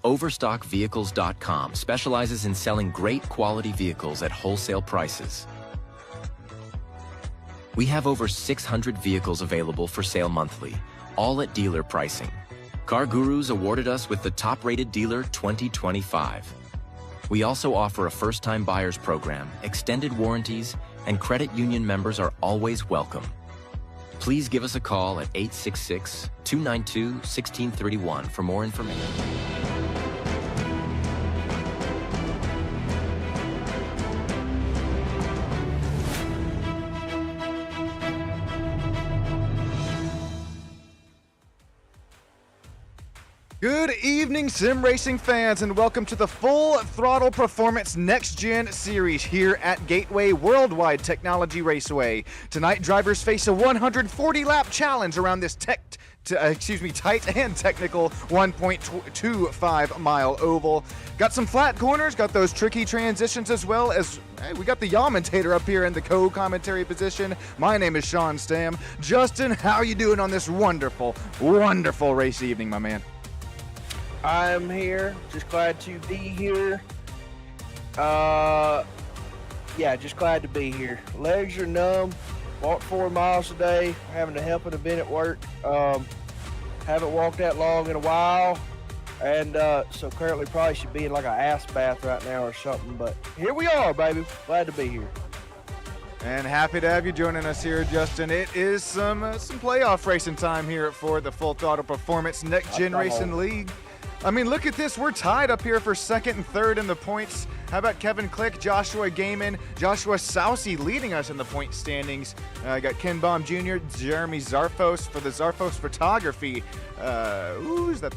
Overstockvehicles.com specializes in selling great quality vehicles at wholesale prices. We have over 600 vehicles available for sale monthly, all at dealer pricing. Car Gurus awarded us with the top-rated dealer 2025. We also offer a first-time buyers program, extended warranties, and credit union members are always welcome. Please give us a call at 866-292-1631 for more information. Good evening, sim racing fans, and welcome to the Full Throttle Performance Next Gen Series here at Gateway Worldwide Technology Raceway. Tonight, drivers face a 140-lap challenge around this tight and technical 1.25-mile oval. Got some flat corners, got those tricky transitions, as well as we got the commentator up here in the co-commentary position. My name is Sean Stam. Justin, how you doing on this wonderful, wonderful race evening, my man? I'm here, just glad to be here. Just glad to be here. Legs are numb, walked 4 miles a day, having a helping a bit at work. Haven't walked that long in a while, and so currently probably should be in like an ass bath right now or something, but here we are, baby. Glad to be here. And happy to have you joining us here, Justin. It is some playoff racing time here for the Full Throttle Performance Next Gen Racing League. I mean, look at this. We're tied up here for second and third in the points. How about Kevin Click, Joshua Gaiman, Joshua Sousey leading us in the point standings. Got Ken Baum Jr., Jeremy Zarfos for the Zarfos Photography. Who's that?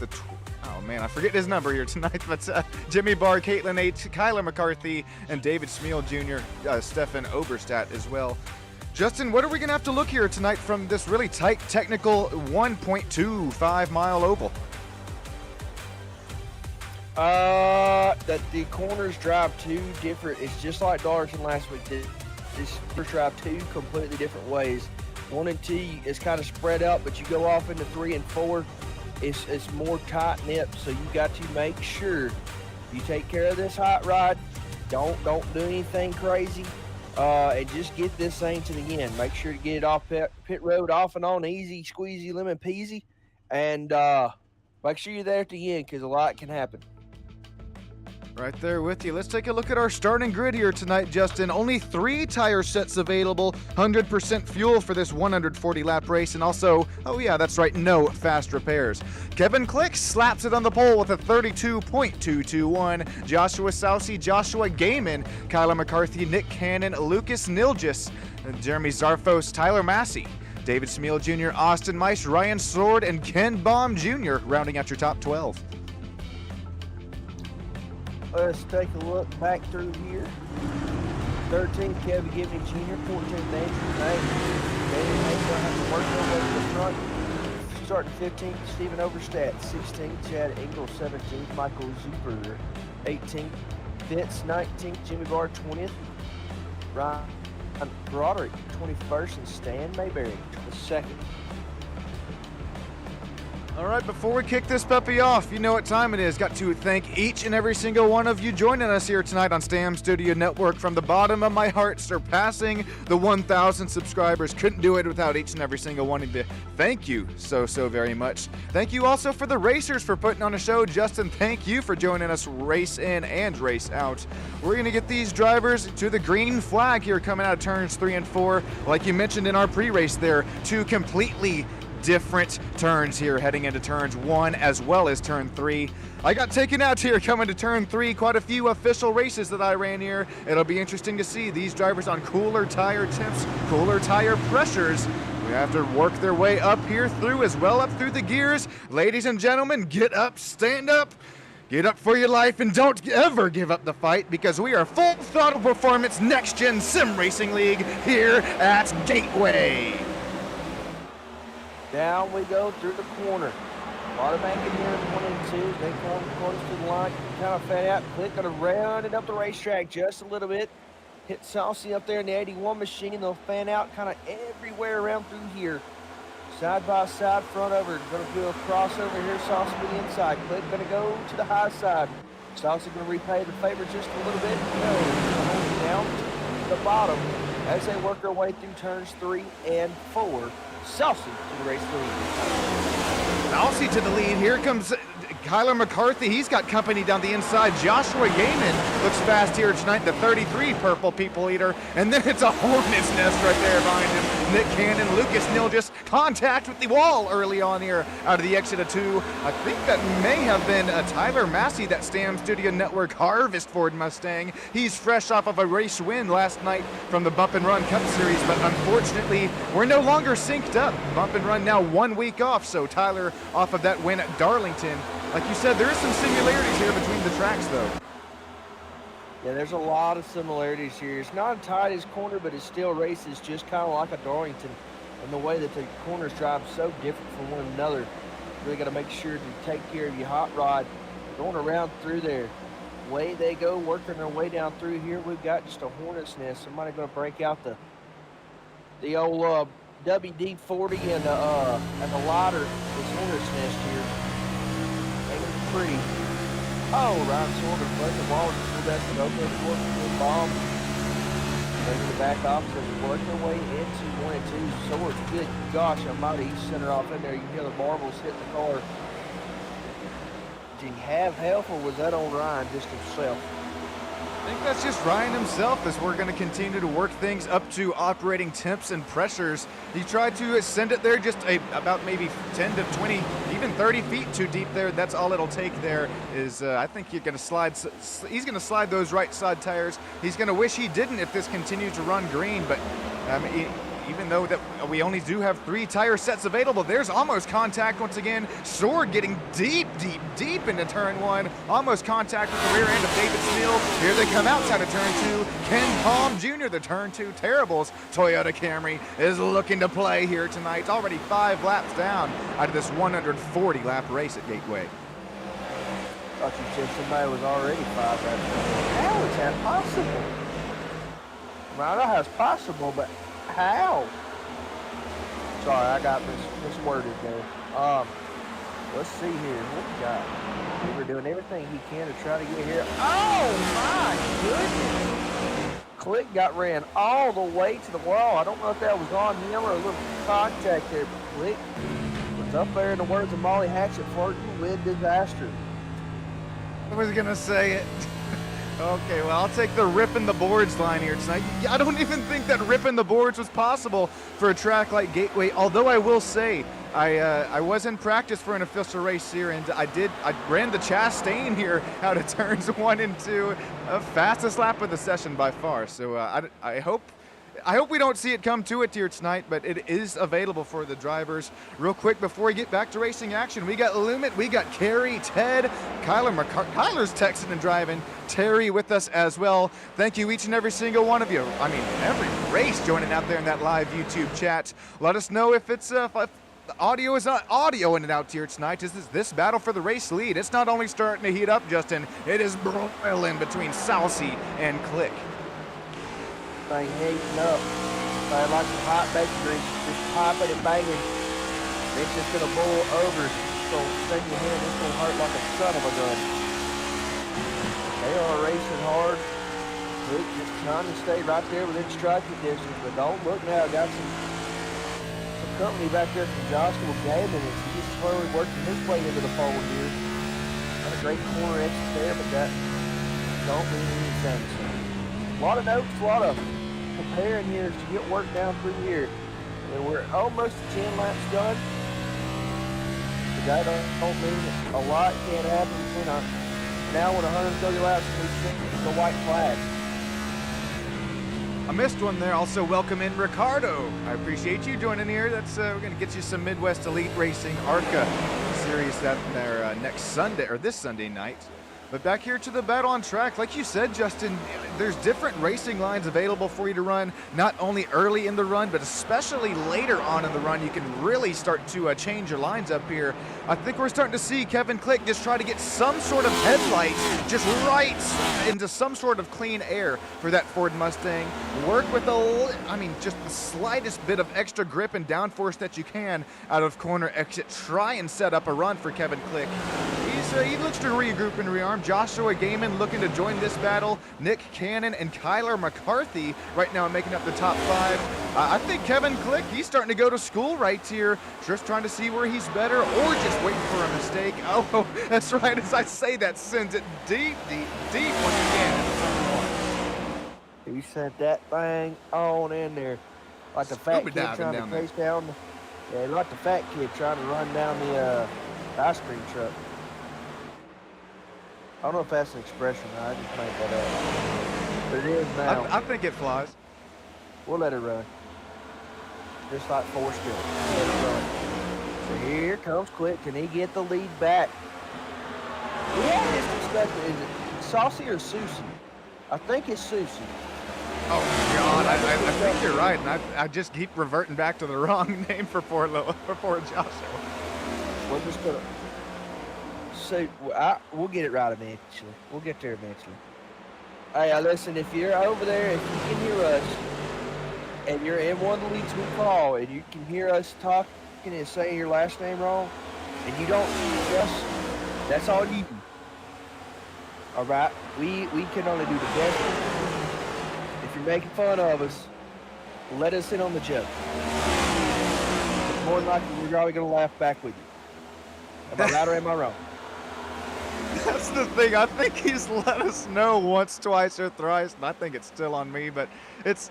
Oh, man, I forget his number here tonight. But Jimmy Barr, Caitlin H., Kyler McCarthy, and David Smeal Jr., Stefan Oberstadt as well. Justin, what are we going to have to look here tonight from this really tight technical 1.25-mile oval? That the corners drive two different. It's just like Darlington last week. This drive two completely different ways. 1 and 2 is kind of spread out, but you go off into 3 and 4. It's more tight knit. So you got to make sure you take care of this hot rod. Don't do anything crazy, and just get this thing to the end. Make sure to get it off pit road, off and on, easy, squeezy, lemon peasy, and make sure you're there at the end because a lot can happen. Right there with you. Let's take a look at our starting grid here tonight, Justin. Only 3 tire sets available, 100% fuel for this 140-lap race, and also, oh yeah, that's right, no fast repairs. Kevin Click slaps it on the pole with a 32.221. Joshua Sousey, Joshua Gaiman, Kyler McCarthy, Nick Cannon, Lucas Nilgis, Jeremy Zarfos, Tyler Massey, David Smeal Jr., Austin Mice, Ryan Sword, and Ken Baum Jr. rounding out your top 12. Let's take a look back through here. 13th, Kevin Gibney Jr., 14th, Andrew Knight. Danny Hayes will have to work their way to the front. Starting 15th, Stephen Overstadt. 16th, Chad Engel. 17th, Michael Zuber. 18th, Vince. 19th, Jimmy Barr. 20th, Ryan Broderick. 21st, and Stan Mayberry, 22nd. All right, before we kick this puppy off, you know what time it is. Got to thank each and every single one of you joining us here tonight on Stam Studio Network from the bottom of my heart, surpassing the 1,000 subscribers. Couldn't do it without each and every single one of you. Thank you so very much. Thank you also for the racers for putting on a show. Justin, thank you for joining us race in and race out. We're going to get these drivers to the green flag here coming out of turns 3 and 4. Like you mentioned in our pre-race there, 2 completely different turns here heading into turns 1 as well as turn 3. I got taken out here coming to turn 3. Quite a few official races that I ran here. It'll be interesting to see these drivers on cooler tire temps, cooler tire pressures. We have to work their way up here through as well, up through the gears. Ladies and gentlemen, get up, stand up, get up for your life, and don't ever give up the fight because we are Full Throttle Performance Next Gen Sim Racing League here at Gateway. Down we go through the corner. A lot of banking here in 1 and 2. They come close to the line, kind of fed out. Click on to round it up the racetrack just a little bit. Hit Saucy up there in the 81 machine. They'll fan out kind of everywhere around through here. Side by side, front over. Going to do a crossover here. Saucy to the inside. Click going to go to the high side. Saucy going to repay the favor just a little bit. No, hold it down to the bottom as they work their way through turns 3 and 4. Saucy to the race lead. Saucy to the lead. Here comes Kyler McCarthy. He's got company down the inside. Joshua Gaiman looks fast here tonight, the 33 purple people eater. And then it's a hornet's nest right there behind him. Nick Cannon, Lucas Neal just contact with the wall early on here out of the exit of 2. I think that may have been Tyler Massey, that Stam Studio Network Harvest Ford Mustang. He's fresh off of a race win last night from the Bump and Run Cup Series, but unfortunately, we're no longer synced up. Bump and Run now 1 week off, so Tyler off of that win at Darlington. Like you said, there is some similarities here between the tracks, though. Yeah, there's a lot of similarities here. It's not as tight as corner, but it still races just kind of like a Darlington in the way that the corners drive so different from one another. Really got to make sure to take care of your hot rod going around through there. Way they go, working their way down through here. We've got just a hornet's nest. Somebody going to break out the old WD-40 and the lighter. This hornet's nest here. Pretty. Oh, right shoulder, play the ball, just pull that to open for the bomb. Maybe the back opposite, work their way into 1 and 2 swords. Good gosh almighty, he's center off in there. You can hear the marbles hit the car. Did he have help, or was that on Ryan just himself? I think that's just Ryan himself, as we're going to continue to work things up to operating temps and pressures. He tried to send it there just about maybe 10 to 20, even 30 feet too deep there. That's all it'll take there is, I think you're going to slide, he's going to slide those right side tires. He's going to wish he didn't if this continues to run green, but even though that we only do have 3 tire sets available, there's almost contact once again. Sword getting deep into turn 1. Almost contact with the rear end of David Steele. Here they come outside of turn 2. Ken Palm Jr., the turn 2 Terribles Toyota Camry, is looking to play here tonight. Already 5 laps down out of this 140 lap race at Gateway. Thought you said somebody was already 5 laps down. How is that possible? Well, I know how it's possible, but how? Sorry, I got misworded there. Let's see here. What we got? We're doing everything he can to try to get here. Oh my goodness! Click got ran all the way to the wall. I don't know if that was on him or a little contact there, but Click was up there, in the words of Molly Hatchet, flirting with disaster. I was gonna say it. Okay, well, I'll take the ripping the boards line here tonight. I don't even think that ripping the boards was possible for a track like Gateway, although I will say I was in practice for an official race here, and I ran the Chastain here out of turns 1 and 2, fastest lap of the session by far. So I hope we don't see it come to it here tonight, but it is available for the drivers. Real quick before we get back to racing action, we got Lumet, we got Kerry, Ted, Kyler's texting and driving, Terry with us as well. Thank you each and every single one of you. I mean, every race joining out there in that live YouTube chat. Let us know if it's if the audio is not audio in and out here tonight. This battle for the race lead. It's not only starting to heat up, Justin, it is broiling between Saucy and Click. Thing heating up. Like some hot bacon grease, just popping and banging. It's just gonna boil over. So sting your hand, it's gonna hurt like a son of a gun. They are racing hard. Click just trying to stay right there within striking distance, but don't look now. Got some company back there from Joshua Gaiman, and he's slowly working his way into the pole here. Not a great corner exit there, but that don't mean anything. A lot of notes, a lot of preparing here to get work down through here. And we're almost 10 laps done. But that don't mean a lot can't happen between now and 130 laps and we see the white flag. I missed one there. Also welcome in Ricardo. I appreciate you joining here. That's we're gonna get you some Midwest Elite Racing ARCA series that there next Sunday or this Sunday night. But back here to the battle on track, like you said, Justin, there's different racing lines available for you to run, not only early in the run, but especially later on in the run. You can really start to change your lines up here. I think we're starting to see Kevin Click just try to get some sort of headlights just right into some sort of clean air for that Ford Mustang. Work with just the slightest bit of extra grip and downforce that you can out of corner exit. Try and set up a run for Kevin Click. He looks to regroup and rearm. Joshua Gaiman looking to join this battle. Nick Cannon and Kyler McCarthy right now making up the top 5. I think Kevin Click, he's starting to go to school right here, just trying to see where he's better or just waiting for a mistake. Oh, that's right. As I say that, sends it deep, deep, deep once again. He sent that thing on in there. Like the fat kid trying to chase down. Yeah, like the fat kid trying to run down the ice cream truck. I don't know if that's an expression. I just made that up. But it is now. I think it flies. We'll let it run. Just like Forrest Gump. Let it run. So here comes Quick. Can he get the lead back? We had this discussion. Is it Saucy or Susie? I think it's Susie. Oh, God. I think you're right. And I just keep reverting back to the wrong name for poor Joshua. We're just going to... So we'll get it right eventually. We'll get there eventually. Hey, listen, if you're over there, if you can hear us, and you're in one of the leads we call, and you can hear us talking and saying your last name wrong, and you don't just, that's all you do. All right? We can only do the best. If you're making fun of us, let us in on the joke. More than likely, we're probably going to laugh back with you. Am I right or am I wrong? That's the thing. I think he's let us know once, twice, or thrice, and I think it's still on me. But it's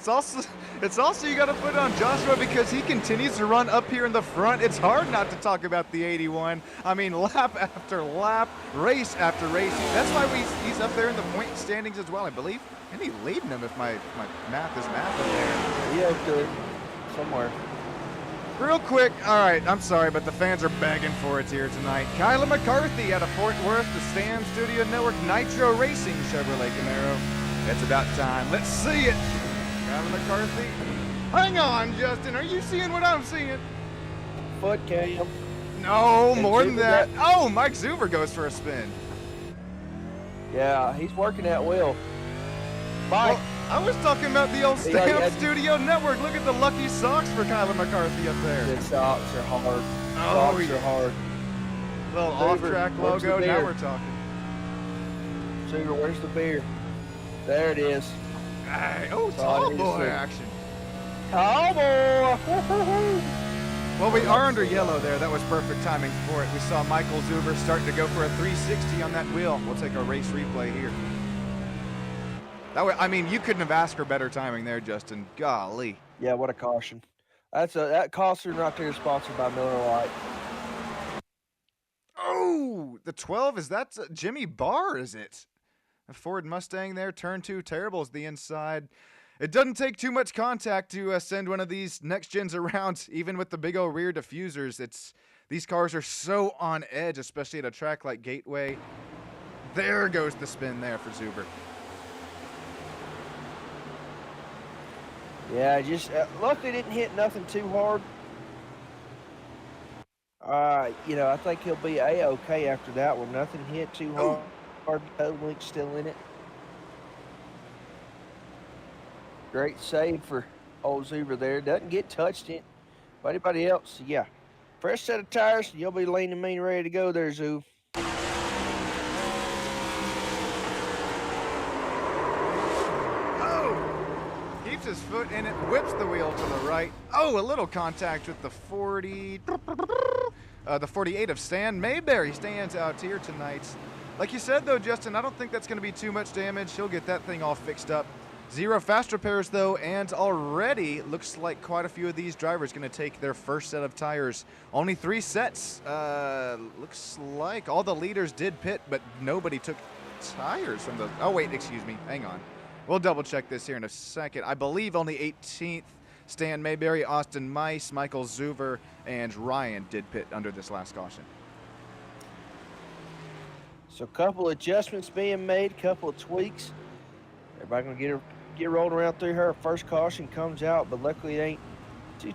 also you got to put it on Joshua because he continues to run up here in the front. It's hard not to talk about the 81. I mean, lap after lap, race after race. That's why he's up there in the point standings as well, I believe. And he's leading him if my math is mathing there. Yeah, good. Somewhere. Real quick, all right, I'm sorry, but the fans are begging for it here tonight. Kyler McCarthy out of Fort Worth, the Stam Studio Network Nitro Racing Chevrolet Camaro. It's about time. Let's see it. Kyler McCarthy. Hang on, Justin. Are you seeing what I'm seeing? Foot cam. No, more than that. Oh, Mike Zuber goes for a spin. Yeah, he's working that wheel. Mike. Well, I was talking about the old Stam Studio Network. Look at the lucky socks for Kyler McCarthy up there. The socks are hard. Oh, socks are hard. Little off-track logo. Now we're talking. Sugar, where's the beer? There it is. Hey, oh, tall boy action. Tall boy. Well, we are under yellow there. That was perfect timing for it. We saw Michael Zuber starting to go for a 360 on that wheel. We'll take a race replay here. That way, I mean, you couldn't have asked for better timing there, Justin. Golly. Yeah, what a caution. That caution right there is sponsored by Miller Lite. Oh, the 12, is that Jimmy Barr, is it? A Ford Mustang there, turn 2, terrible is the inside. It doesn't take too much contact to send one of these next gens around, even with the big old rear diffusers. These cars are so on edge, especially at a track like Gateway. There goes the spin there for Zuber. Yeah, just luckily didn't hit nothing too hard. I think he'll be A-okay after that one. Nothing hit too hard. Toe link's still in it. Great save for old Zuber there. Doesn't get touched in by anybody else. Yeah. Fresh set of tires, and you'll be lean and mean ready to go there, Zoo. Keeps his foot in it, whips the wheel to the right. Oh, a little contact with the 48 of Stan Mayberry stands out here tonight. Like you said, though, Justin, I don't think that's going to be too much damage. He'll get that thing all fixed up. 0 fast repairs, though, and already looks like quite a few of these drivers going to take their first set of tires. Only 3 sets. Looks like all the leaders did pit, but nobody took tires from the... Oh, wait, excuse me. Hang on. We'll double-check this here in a second. I believe only 18th, Stan Mayberry, Austin Mice, Michael Zuber, and Ryan did pit under this last caution. So a couple adjustments being made, a couple of tweaks. Everybody gonna get rolling around through her. First caution comes out, but luckily it ain't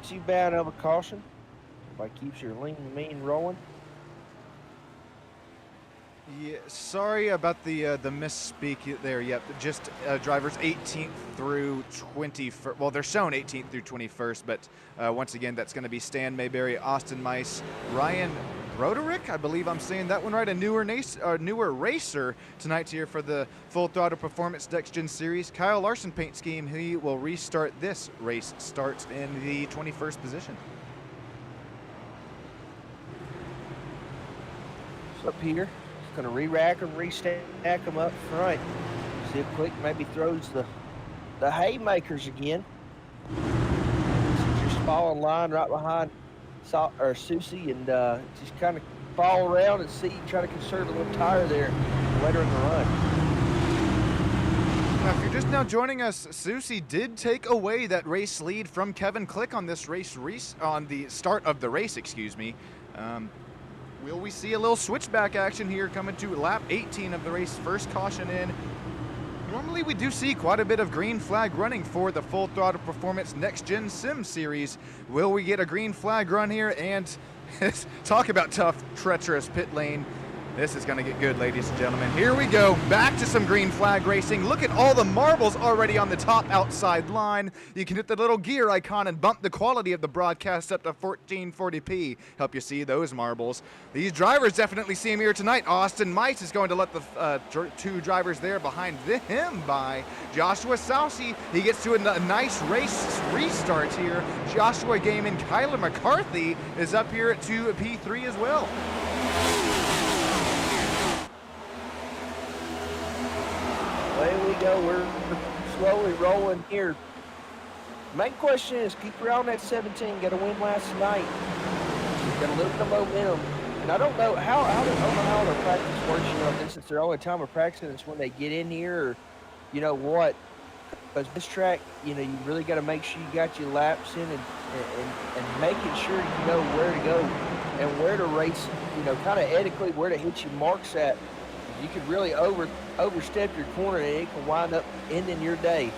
too bad of a caution. Everybody keeps your lean and mean rolling. Yeah, sorry about the misspeak there. Yep, just drivers 18th through 21st. Well, they're shown 18th through 21st, but once again, that's going to be Stan Mayberry, Austin Mice, Ryan Broderick. I believe I'm saying that one right. A newer racer tonight here for the Full Throttle Performance Next Gen Series. Kyle Larson paint scheme. He will restart this race. Starts in the 21st position. So up here. Going to re-rack them, restack them up front. See if Quick maybe throws the haymakers again. Just fall in line right behind Susie and just kind of fall around and see, try to conserve a little tire there later in the run. Now, if you're just now joining us, Susie did take away that race lead from Kevin Click on this race on the start of the race, excuse me. Will we see a little switchback action here coming to lap 18 of the race? First caution in. Normally we do see quite a bit of green flag running for the Full Throttle Performance Next Gen Sim Series. Will we get a green flag run here? And talk about tough, treacherous pit lane. This is going to get good, ladies and gentlemen. Here we go. Back to some green flag racing. Look at all the marbles already on the top outside line. You can hit the little gear icon and bump the quality of the broadcast up to 1440p. Help you see those marbles. These drivers definitely see him here tonight. Austin Mice is going to let the two drivers there behind him by. Joshua Sousey, he gets to a nice race restart here. Joshua Gaiman, Kyler McCarthy is up here to P3 as well. Away we go. We're slowly rolling here. Main question is keep around that 17. Got a win last night. Got a little bit of momentum. And I don't know how their practice works. You know, this is their only time of practicing. It's when they get in here, or you know what? Because this track, you know, you really got to make sure you got your laps in and making sure you know where to go and where to race. You know, kind of ethically where to hit your marks at. You could really overstep your corner and it can wind up ending your day.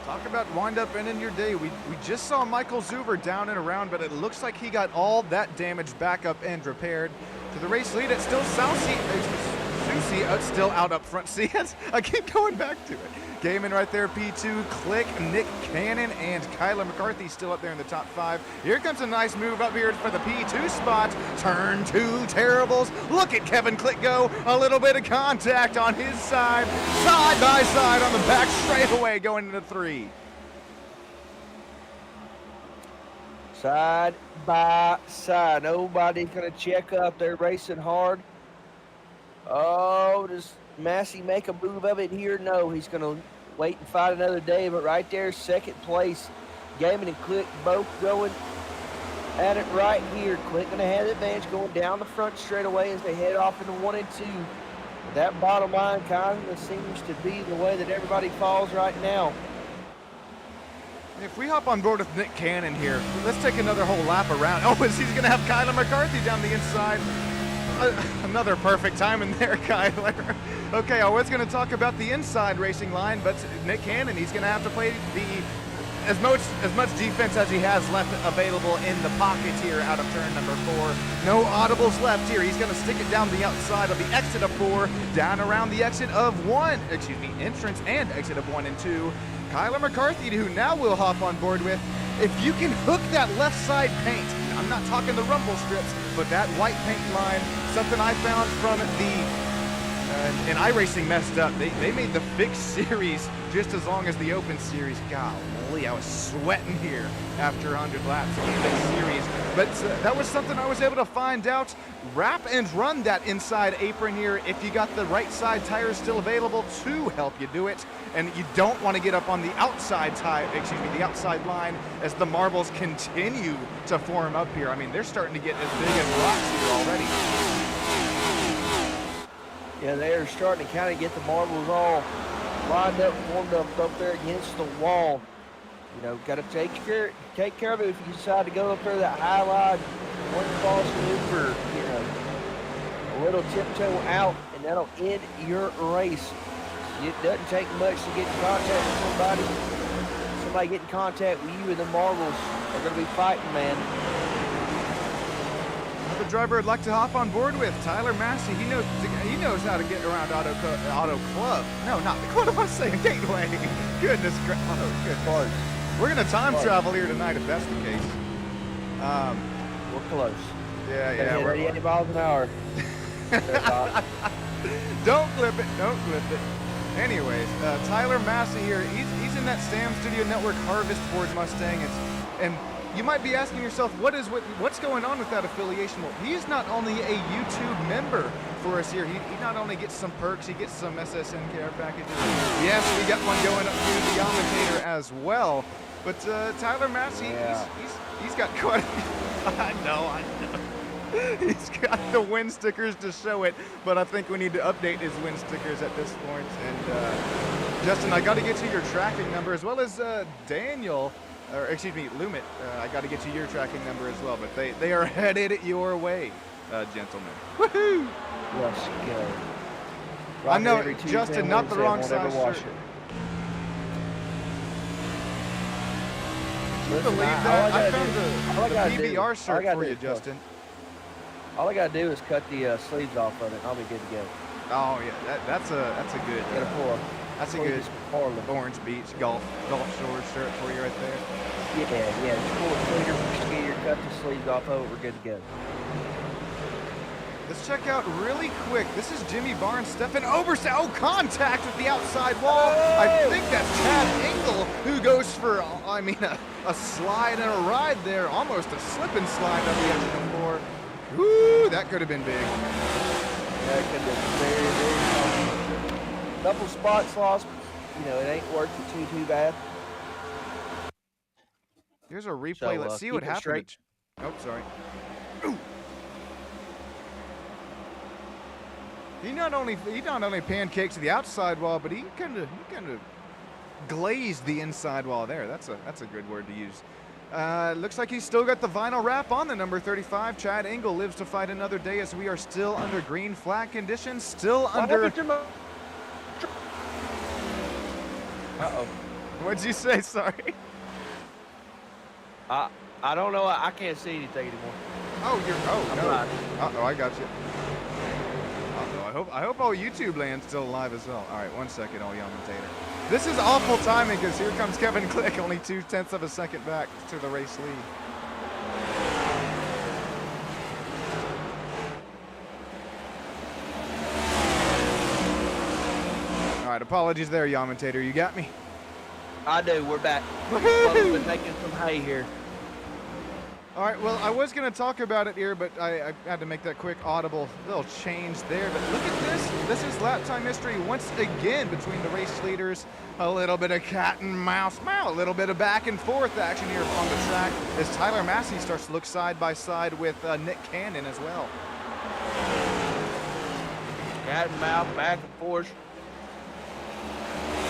Talk about wind up ending your day. We just saw Michael Zuber down and around, but it looks like he got all that damage back up and repaired. To the race lead, it's still Susie still out up front. See, I keep going back to it. Gaiman right there, P2, Click, Nick Cannon, and Kyler McCarthy still up there in the top 5. Here comes a nice move up here for the P2 spot. Turn 2 terribles. Look at Kevin Click go. A little bit of contact on his side by side on the back straightaway going into 3. Side by side. Nobody's going to check up. They're racing hard. Oh, does Massey make a move of it here? No, he's going to wait and fight another day. But right there, second place. Gaiman and Click both going at it right here. Click going to have the advantage going down the front straightaway as they head off into 1 and 2. That bottom line kind of seems to be the way that everybody falls right now. If we hop on board with Nick Cannon here, let's take another whole lap around. Oh, he's going to have Kyler McCarthy down the inside. Another perfect time in there, Kyler. Okay, I was going to talk about the inside racing line, but Nick Cannon, he's going to have to play as much defense as he has left available in the pocket here out of turn number 4. No audibles left here. He's going to stick it down the outside of the exit of 4, down around the exit of 1, entrance and exit of 1 and 2. Kyler McCarthy, who now will hop on board with, if you can hook that left side paint, I'm not talking the rumble strips, but that white paint line, something I found from and iRacing messed up. They made the fixed series just as long as the open series. Golly, I was sweating here after 100 laps of the fixed series. But that was something I was able to find out. Wrap and run that inside apron here if you got the right side tires still available to help you do it. And you don't want to get up on the outside the outside line as the marbles continue to form up here. I mean, they're starting to get as big as rocks here already. Yeah, they're starting to kind of get the marbles all lined up, formed up there against the wall. You know, got to take care of it if you decide to go up there that high line, one false move, or, you know, little tiptoe out, and that'll end your race. It doesn't take much to get in contact with somebody. Somebody get in contact with you, and the marbles are going to be fighting, man. Another driver I'd like to hop on board with, Tyler Massey. He knows how to get around Auto Club. No, not what am I saying? Gateway. Goodness gracious. Oh, good Lord. We're gonna time travel here tonight if that's the case. We're close. Yeah. We're 80 miles an hour. Don't clip it. Don't clip it. Anyways, Tyler Massey here. He's in that Sam Studio Network Harvest Ford Mustang. And you might be asking yourself, what's going on with that affiliation? Well, he's not only a YouTube member for us here. He not only gets some perks, he gets some SSN care packages. Yes, we got one going up through the Yamatator as well. But Tyler Massey, yeah. he's got quite. I know. He's got the win stickers to show it, but I think we need to update his win stickers at this point. And Justin, I got to get you your tracking number as well as Daniel. Or excuse me, Lumit, I got to get you your tracking number as well, but they are headed your way, gentlemen. Woohoo! Let's go. I know, Justin, not the wrong size shirt. Can you believe that? I found the PBR shirt for you, Justin. All I gotta do is cut the sleeves off of it, and I'll be good to go. Oh yeah, that's a good. That's a good Orange Beach golf shores shirt for you right there. Yeah. Just pull a cleaner mosquito, cut the sleeves off of it, we're good to go. Let's check out really quick. This is Jimmy Barnes, Stefan Oberst. Oh, contact with the outside wall. Oh! I think that's Chad Engel who goes for, a slide and a ride there. Almost a slip and slide on the edge of the floor. Woo, that could have been big. That could have been very, very tough. Couple spots lost, it ain't worth it too bad. Here's a replay. Let's see what happened. Oh, sorry. Ooh. He not only pancakes the outside wall, but he kind of glazed the inside wall there. That's a good word to use. Looks like he's still got the vinyl wrap on the number 35. Chad Engel lives to fight another day as we are still under green flag conditions. Still under. Uh-oh. What'd you say? Sorry. I don't know. I can't see anything anymore. Oh, no. Uh-oh, I got you. Uh-oh, I hope all YouTube land's still alive as well. All right, 1 second, all Yamatator. This is awful timing because here comes Kevin Click, only 0.2 of a second back to the race lead. All right, apologies there, Yamatator. You got me? I do. We're back. We've been making some hay here. All right, well, I was going to talk about it here, but I had to make that quick audible little change there. But look at this. This is lap time history once again between the race leaders. A little bit of cat and mouse, a little bit of back and forth action here on the track as Tyler Massey starts to look side by side with Nick Cannon as well. Cat and mouse, back and forth.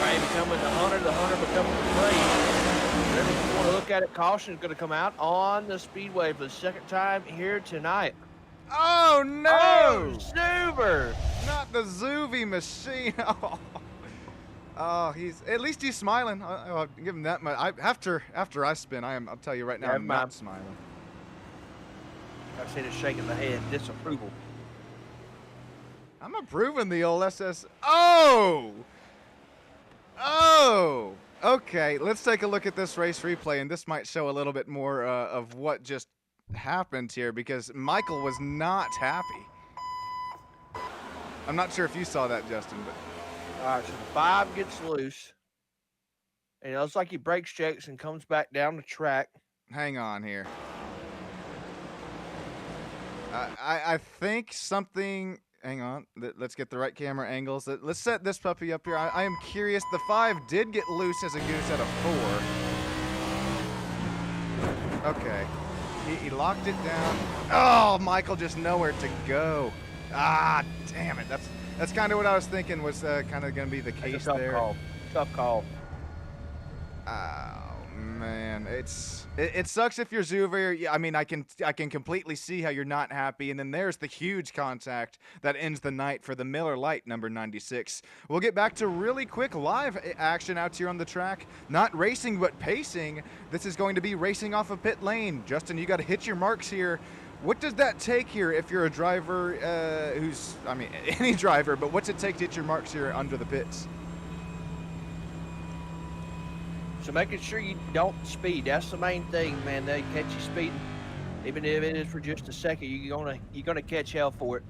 Prey becoming the hunter becoming the prey. Whatever you want to look at it, caution is going to come out on the speedway for the second time here tonight. Oh, no! Oh, super! Not the Zuvi machine. Oh, at least he's smiling. I'll give him that much. After I spin, I'll tell you right now, I'm not smiling. I've seen it shaking the head, disapproval. I'm approving the old SS. Oh! Okay, let's take a look at this race replay, and this might show a little bit more of what just happened here, because Michael was not happy. I'm not sure if you saw that, Justin, but... All right, so the 5 gets loose, and it looks like he brakes checks and comes back down the track. Hang on here. I think something... Hang on. Let's get the right camera angles. Let's set this puppy up here. I am curious. The 5 did get loose as a goose at a 4. Okay. He locked it down. Oh, Michael just nowhere to go. Ah, damn it. That's kind of what I was thinking was kind of going to be the case there. Tough call. Oh, Man, it sucks if you're Zuver. Yeah, I mean, I can completely see how you're not happy. And then there's the huge contact that ends the night for the Miller Lite number 96. We'll get back to really quick live action out here on the track. Not racing, but pacing. This is going to be racing off of pit lane. Justin, you got to hit your marks here. What does that take here if you're a driver any driver, but what's it take to hit your marks here under the pits? So making sure you don't speed, that's the main thing, man. They catch you speeding, even if it is for just a second, you're gonna catch hell for it.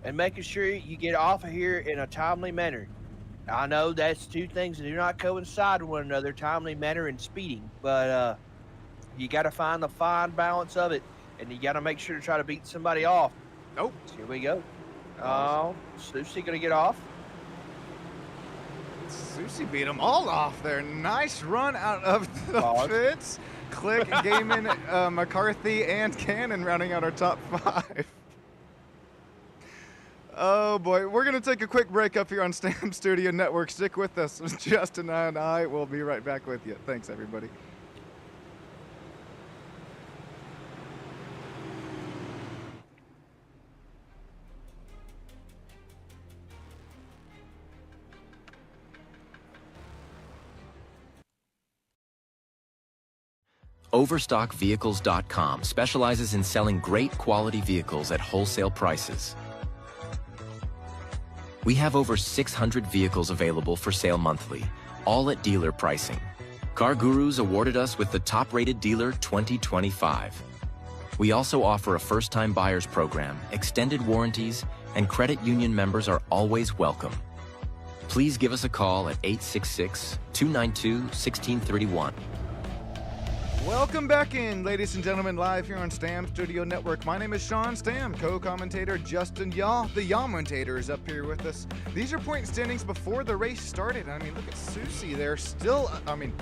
And making sure you get off of here in a timely manner. I know that's two things that do not coincide with one another, timely manner and speeding, but you got to find the fine balance of it, and you got to make sure to try to beat somebody off. Nope. So here we go. Susie gonna get off. Susie beat them all off there. Nice run out of the pits. Click, Gaiman, McCarthy, and Cannon rounding out our top 5. Oh boy, we're going to take a quick break up here on Stam Studio Network. Stick with us. Justin and I will be right back with you. Thanks, everybody. Overstockvehicles.com specializes in selling great quality vehicles at wholesale prices. We have over 600 vehicles available for sale monthly, all at dealer pricing. Car Gurus awarded us with the top-rated dealer 2025. We also offer a first-time buyers program, extended warranties, and credit union members are always welcome. Please give us a call at 866-292-1631. Welcome back in, ladies and gentlemen, live here on Stam Studio Network. My name is Sean Stam, co-commentator Justin Yaw. The Yawmentator is up here with us. These are point standings before the race started. I mean, look at Susie there, still,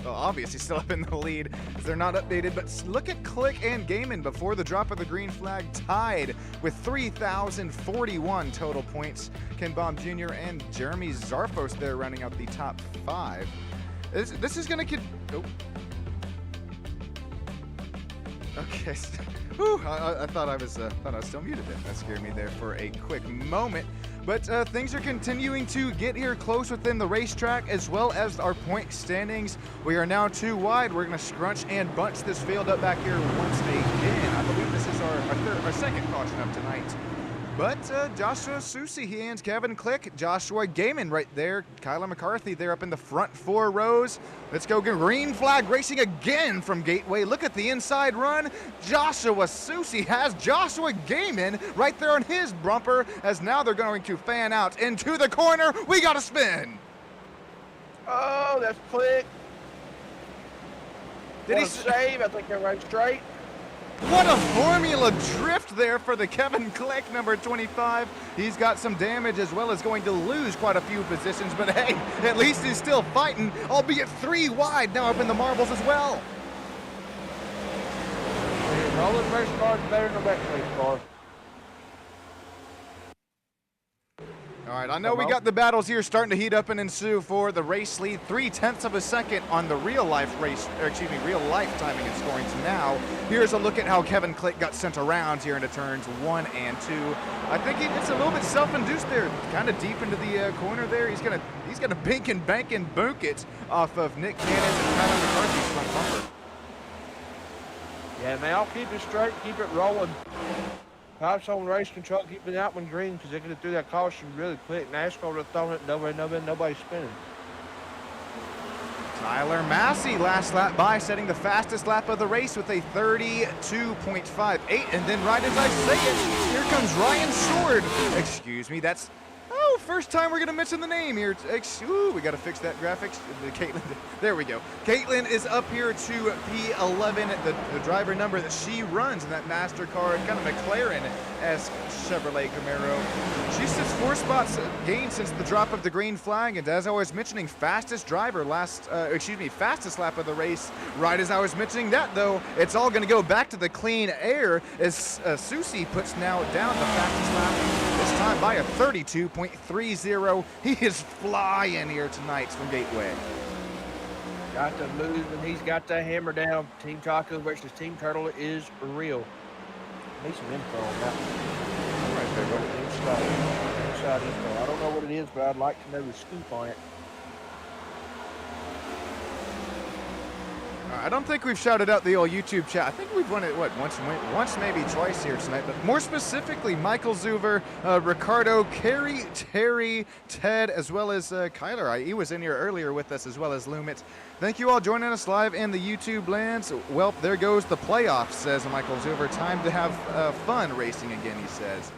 obviously still up in the lead. They're not updated, but look at Click and Gaiman before the drop of the green flag, tied with 3,041 total points. Ken Baum Jr. and Jeremy Zarfos there rounding out the top 5. This is going to Okay. Whew, I thought I was still muted there. That scared me there for a quick moment. But things are continuing to get here close within the racetrack as well as our point standings. We are now 2 wide. We're going to scrunch and bunch this field up back here once again. I believe this is our second caution of tonight. But Joshua Susie, he hands Kevin Click, Joshua Gaiman right there, Kyler McCarthy there up in the front 4 rows. Let's go green flag racing again from Gateway. Look at the inside run. Joshua Susie has Joshua Gaiman right there on his bumper as now they're going to fan out into the corner. We got to spin. Oh, that's Click. Did he save? I think they're right straight. What a formula drift there for the Kevin Click, number 25. He's got some damage as well as going to lose quite a few positions, but hey, at least he's still fighting, albeit 3 wide now up in the marbles as well. Rolling race car is better than a wet race car. All right, I know we got the battles here starting to heat up and ensue for the race lead. 0.3 of a second on the real life timing and scoring. So now, here's a look at how Kevin Click got sent around here into turns 1 and 2. I think it's a little bit self-induced there, kind of deep into the corner there. He's gonna bink and bank and book it off of Nick Cannon and Kyler McCarthy's front bumper. Yeah, man, I'll keep it straight, keep it rolling. Pipes on race control, keep it out when green because they're going to do that caution really quick. NASCAR would have thrown it, nobody's spinning. Tyler Massey, last lap by, setting the fastest lap of the race with a 32.58. And then right as I say it, here comes Ryan Sword. Excuse me, that's... Oh, first time we're going to mention the name here. Ooh, we got to fix that graphics. Caitlin, there we go. Caitlin is up here to P11, the driver number that she runs in that MasterCard, kind of McLaren-esque Chevrolet Camaro. She sits 4 spots gained since the drop of the green flag, and as I was mentioning, fastest lap of the race. Right as I was mentioning that, though, it's all going to go back to the clean air as Susie puts now down the fastest lap, this time by a 32.30. He is flying here tonight from Gateway. Got to move, and he's got the hammer down. Team Taco versus Team Turtle is real. Need some info on that one. Right there, buddy. Inside info. I don't know what it is, but I'd like to know the scoop on it. I don't think we've shouted out the old YouTube chat. I think we've won it, what, once maybe twice here tonight. But more specifically, Michael Zuver, Ricardo, Kerry, Terry, Ted, as well as Kyler. He was in here earlier with us, as well as Lumit. Thank you all joining us live in the YouTube lands. Well, there goes the playoffs, says Michael Zuver. Time to have fun racing again, he says.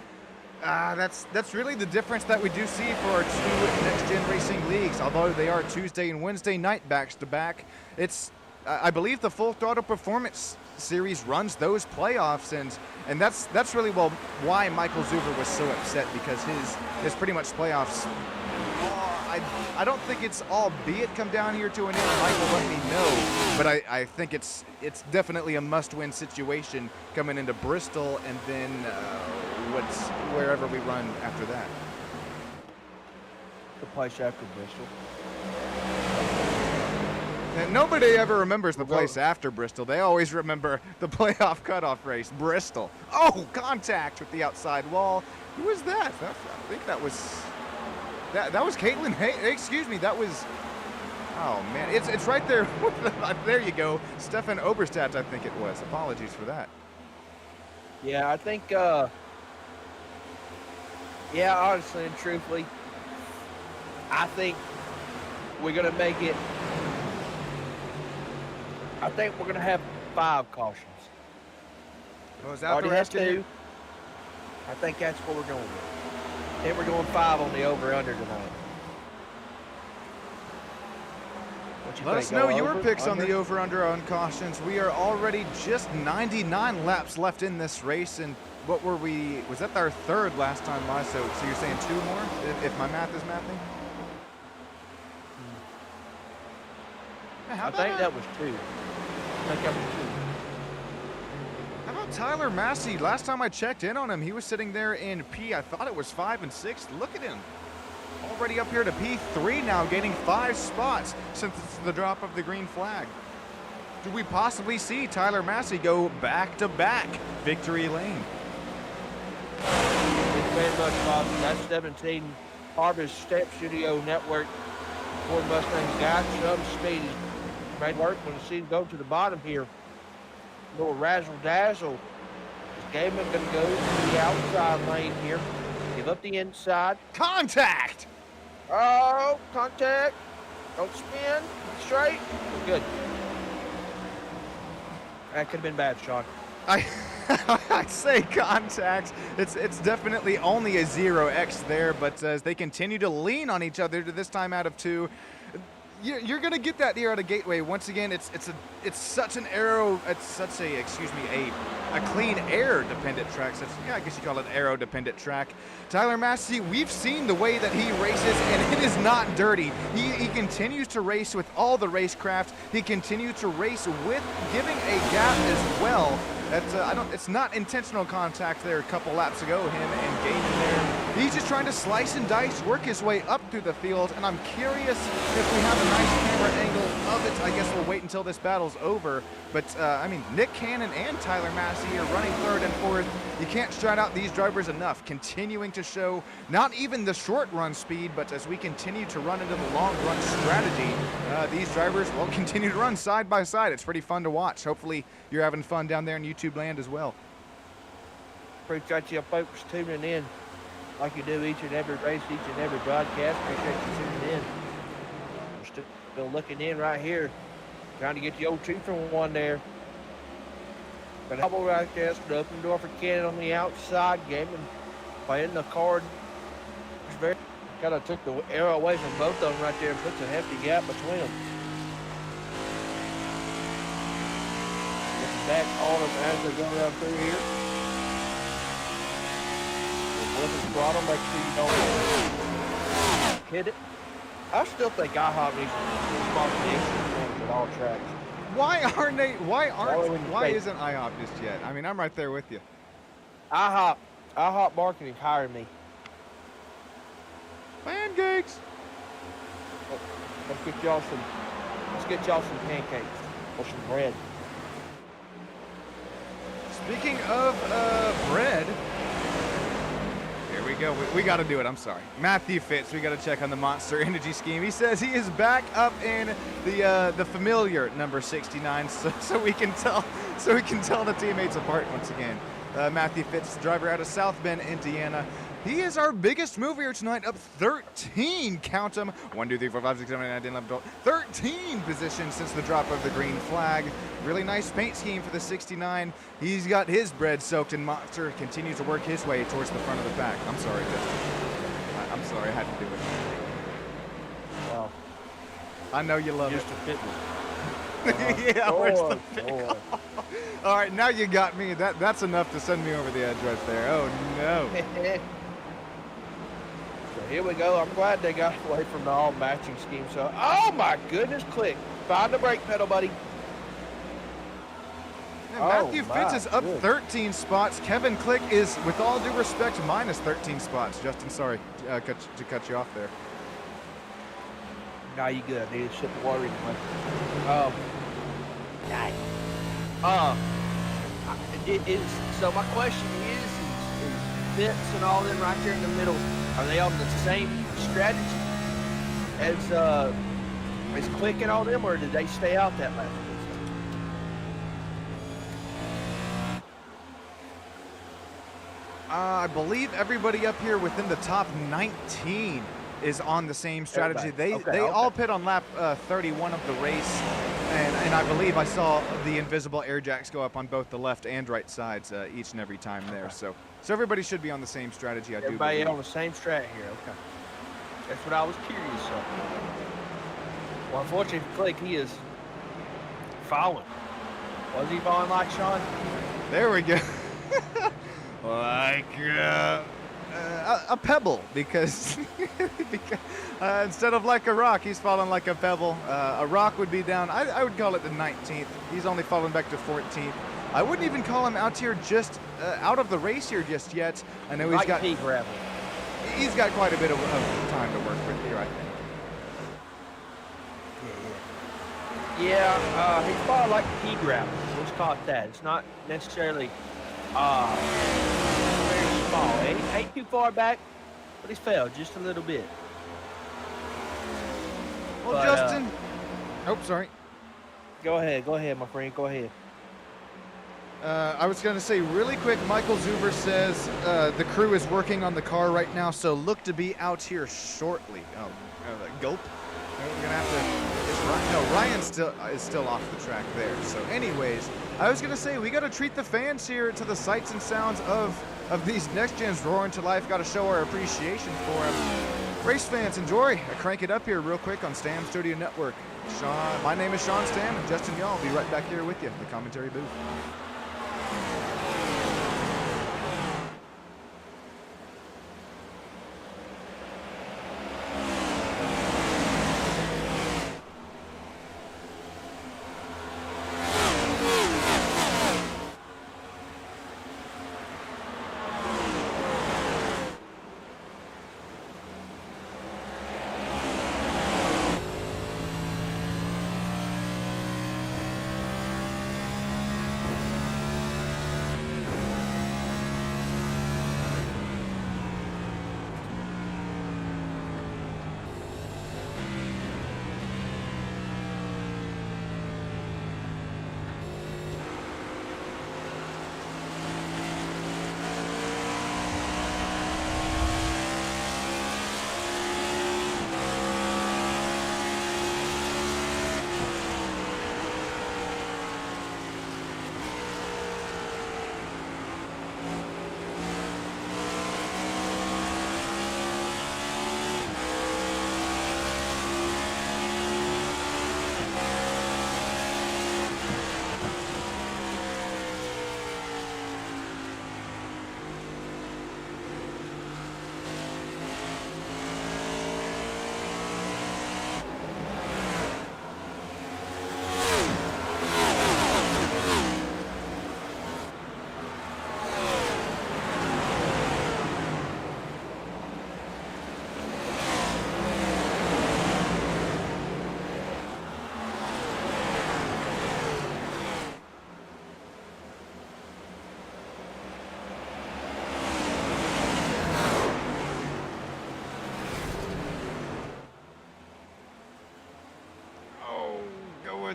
That's really the difference that we do see for our two next-gen racing leagues. Although they are Tuesday and Wednesday night backs-to-back, it's... I believe the Full Throttle Performance Series runs those playoffs, and that's really why Michael Zuver was so upset, because his pretty much playoffs. I don't think it's albeit come down here to an end. Mike will let me know, but I think it's definitely a must-win situation coming into Bristol, and then wherever we run after that. The place after Bristol. And nobody ever remembers the place after Bristol. They always remember the playoff cutoff race, Bristol. Oh, contact with the outside wall. Who was that? I think that was Caitlin. Hey, excuse me. That was. Oh man, it's right there. There you go, Stefan Oberstadt. I think it was. Apologies for that. Yeah, I think. Yeah, honestly and truthfully, I think we're gonna make it. I think we're going to have 5 cautions. Was that the rest two? I think that's what we're going with. I think we're going 5 on the over-under tonight. Let us know your picks on the over-under on cautions. We are already just 99 laps left in this race, and what were we? Was that our 3rd last time live? So you're saying 2 more, if my math is mathing? I think that was 2. How about Tyler Massey? Last time I checked in on him, he was sitting there in P. I thought it was 5 and 6. Look at him. Already up here to P3 now, gaining 5 spots since the drop of the green flag. Do we possibly see Tyler Massey go back-to-back victory lane? Thank you very much, Bob. That's 17 Harvest Step Studio Network. Ford Mustang's got some speed. Great work when the seat go to the bottom here. A little razzle dazzle. Gaiman going to go to the outside lane here. Give up the inside. Contact! Oh, contact. Don't spin. Straight. Good. That could have been bad, Sean. I'd say contact. It's definitely only a 0x there, but as they continue to lean on each other to this time out of 2, you're gonna get that here at a Gateway. Once again, it's such an a clean air dependent track. So I guess you call it aero dependent track. Tyler Massey, we've seen the way that he races, and it is not dirty. He continues to race with all the racecraft. He continues to race with giving a gap as well. It's not intentional contact there a couple laps ago, him and Gaiman there. He's just trying to slice and dice, work his way up through the field, and I'm curious if we have a nice camera angle of it. I guess we'll wait until this battle's over. But, I mean, Nick Cannon and Tyler Massey are running 3rd and 4th. You can't shout out these drivers enough, continuing to show not even the short run speed, but as we continue to run into the long run strategy, these drivers will continue to run side by side. It's pretty fun to watch. Hopefully you're having fun down there in YouTube land as well. Appreciate you folks tuning in like you do each and every race, each and every broadcast. Appreciate you tuning in. We're still looking in right here, trying to get the old 2-for-1 there. But double right there, the open door for Cannon on the outside game and playing the card. Kind of took the arrow away from both of them right there and puts a hefty gap between them. Looking back on them as they go around through here. With the throttle, make sure you don't hit it. I still think IHOP needs to sponsor the extra at all tracks. Why isn't IHOP just yet? I mean, I'm right there with you. IHOP marketing hired me. Pancakes. Let's get y'all some Let's get y'all some pancakes or some bread. Speaking of bread, here we go. We got to do it. I'm sorry. Matthew Fitz, we got to check on the Monster Energy scheme. He says he is back up in the familiar number 69, so we can tell the teammates apart once again. Matthew Fitz, driver out of South Bend, Indiana. He is our biggest mover here tonight, up 13, count them, 1, 2, 3, 4, 5, 6, 7, 8, 9, 10, 11, 12, 13 positions since the drop of the green flag. Really nice paint scheme for the 69. He's got his bread soaked in Monster, continues to work his way towards the front of the pack. I'm sorry, Justin. I'm sorry, I had to do it. Wow. I know you love Just it. a fitness. Yeah, where's the Lord. All right, now you got me. That's enough to send me over the edge right there. Oh, no. So here we go. I'm glad they got away from the all matching scheme. So, oh my goodness, Click. Find the brake pedal, buddy. Man, Matthew Fitz is up goodness. 13 spots. Kevin Click is, with all due respect, minus 13 spots. Justin, sorry to cut you off there. Nah, you good. I need to sip the water in my so my question is Fitz and all them right there in the middle, are they on the same strategy as Click and all them, or did they stay out that lap? I believe everybody up here within the top 19 is on the same strategy. Everybody. They Okay. all pit on lap 31 of the race, and I believe I saw the invisible air jacks go up on both the left and right sides each and every time there. Okay. So everybody should be on the same strategy. I do Everybody believe. on the same strat here. Okay. That's what I was curious of. Well, unfortunately for Click, he is falling. Was he falling like Sean? There we go. Like a pebble, because, instead of like a rock, he's falling like a pebble. A rock would be down. I would call it the 19th. He's only fallen back to 14th. I wouldn't even call him out here just out of the race here just yet. I know he's got gravel. he's got quite a bit of time to work with here, I think. Yeah, he's probably like pea gravel. Let's call it that. It's not necessarily very small. Ain't too far back, but he's fell just a little bit. Well, But, Justin. Oh, sorry. Go ahead, my friend. Go ahead. I was going to say really quick, Michael Zuber says the crew is working on the car right now, so look to be out here shortly. Oh, gulp. We're going to have to... Ryan is still off the track there. So anyways, I was going to say we got to treat the fans here to the sights and sounds of these next gens roaring to life. Got to show our appreciation for them. Race fans, enjoy. I crank it up here real quick on Stam Studio Network. My name is Sean Stam, and Justin Y'all will be right back here with you in the commentary booth.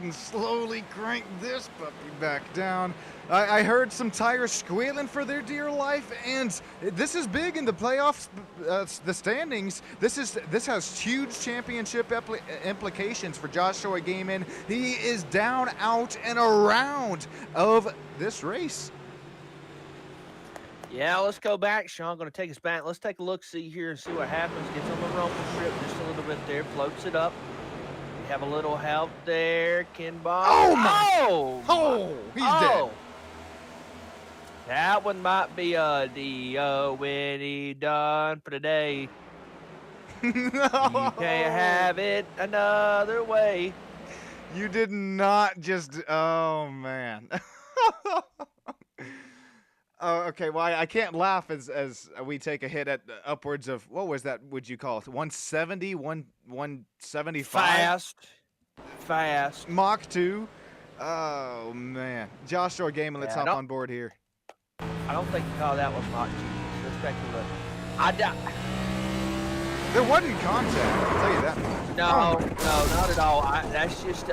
ahead and slowly crank this puppy back down. I heard some tires squealing for their dear life, and this is big in the playoffs, the standings. This has huge championship implications for Joshua Gaiman. He is down, out, and around of this race. Yeah, let's go back. Sean going to take us back. Let's take a look, see here, and see what happens. Gets on the rumble strip just a little bit there, floats it up. We have a little help there. Ken Bob. Oh, he's dead. That one might be a D.O. when he done for the day. No. You can't have it another way. You did not just. Oh man. Oh, okay. Well, I can't laugh as we take a hit at upwards of, what was that? Would you call it 170, 175? Fast. Mach 2. Oh man, Joshua Gaiman, let's hop on board here. I don't think you call that one Mach 2. Respectfully, There wasn't contact. I'll tell you that much. No, not at all. That's just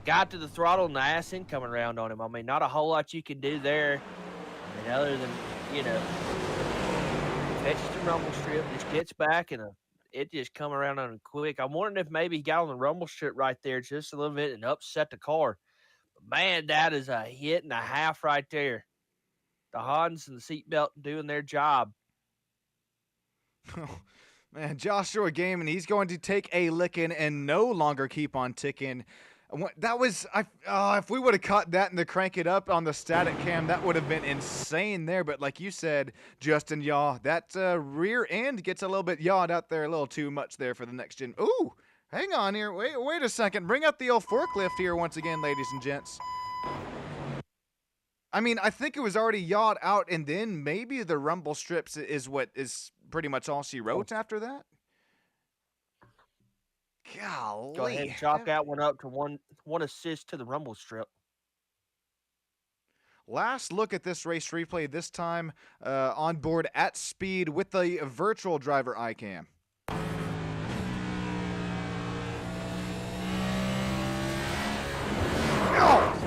got to the throttle and the ass end coming around on him. I mean, not a whole lot you can do there. I mean, other than, catches the rumble strip, just gets back, and it just come around on him quick. I'm wondering if maybe he got on the rumble strip right there just a little bit and upset the car. But man, that is a hit and a half right there. The Hans and the seatbelt doing their job. Oh, man, Joshua Gaiman, he's going to take a licking and no longer keep on ticking. That was, if we would have caught that and to crank it up on the static cam, that would have been insane there. But like you said, Justin Yaw, that rear end gets a little bit yawed out there, a little too much there for the next gen. Ooh, hang on here. Wait a second. Bring up the old forklift here once again, ladies and gents. I mean, I think it was already yawed out, and then maybe the rumble strips is what is pretty much all she wrote after that. Golly. Go ahead and chalk that one up to one assist to the rumble strip. Last look at this race replay, this time on board at speed with the virtual driver iCam. Oh!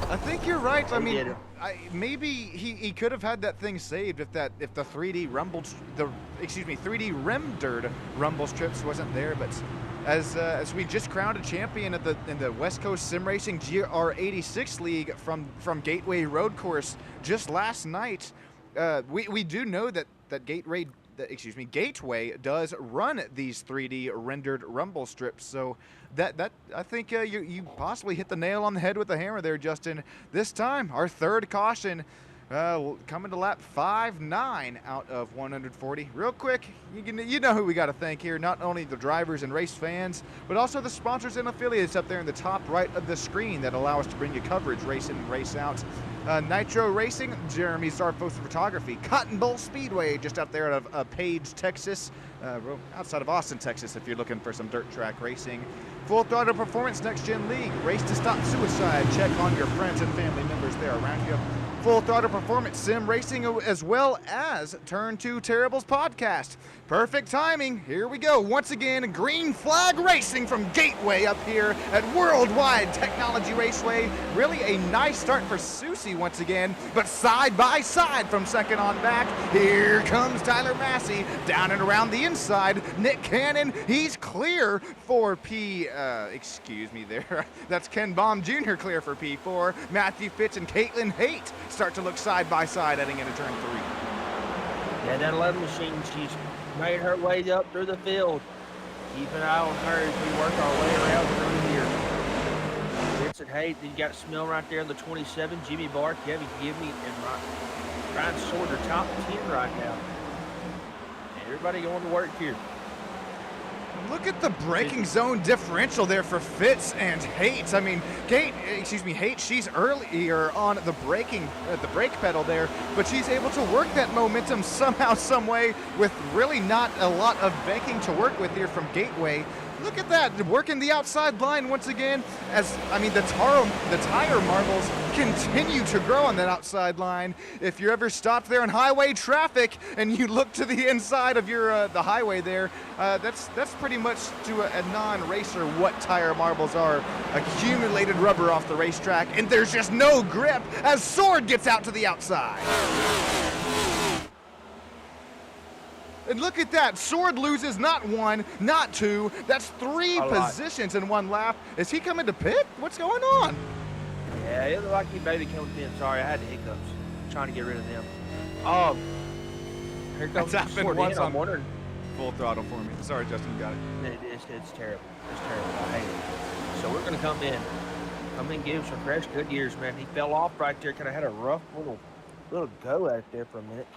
I think you're right. I mean, maybe he could have had that thing saved if the 3D rendered rumble strips wasn't there. But as we just crowned a champion in the West Coast Sim Racing GR86 League from Gateway Road Course just last night, we do know that Gateway does run these 3D rendered rumble strips. So that I think you possibly hit the nail on the head with the hammer there, Justin. This time, our third caution coming to lap 5.9 out of 140. Real quick, you know who we got to thank here. Not only the drivers and race fans, but also the sponsors and affiliates up there in the top right of the screen that allow us to bring you coverage, race in and race out. Nitro Racing, Jeremy Zarfos Photography, Cotton Bowl Speedway, just out there out of Page, Texas, outside of Austin, Texas, if you're looking for some dirt track racing. Full Throttle Performance Next Gen League, Race to Stop Suicide. Check on your friends and family members there around you. Full Throttle Performance Sim Racing, as well as Turn 2 Terribles podcast. Perfect timing. Here we go. Once again, Green Flag Racing from Gateway up here at Worldwide Technology Raceway. Really a nice start for Susie once again, but side by side from second on back, here comes Tyler Massey down and around the inside. Nick Cannon, he's clear for excuse me there. That's Ken Baum Jr. clear for P4. Matthew Fitz and Caitlin Haight start to look side by side heading into turn 3. Yeah, that 11 machine, she's made her way up through the field. Keep an eye on her as we work our way around through here. Vincent Hayes, you got Smell right there in the 27. Jimmy Barr, Kevin Gibney, and Ryan Sorter top 10 right now. Everybody going to work here. Look at the braking zone differential there for Fitz and Haight. I mean, Haight, she's earlier on the brake pedal there, but she's able to work that momentum somehow, some way, with really not a lot of banking to work with here from Gateway. Look at that, working the outside line once again. The tire marbles continue to grow on that outside line. If you're ever stopped there in highway traffic and you look to the inside of your the highway there, that's pretty much to a non-racer what tire marbles are. Accumulated rubber off the racetrack, and there's just no grip as Sword gets out to the outside. And look at that, Sword loses not one, not two, that's 3 positions in 1 lap. Is he coming to pit? What's going on? Yeah, it looked like he maybe coming in. Sorry, I had the hiccups. Trying to get rid of them. Here comes That's happened Sword once in. I'm on wondering. full throttle for me. Sorry, Justin, you got it. It's terrible. It's terrible. I hate it. So we're going to come in, give him some fresh good years, man. He fell off right there. Kind of had a rough little go at it there for a minute.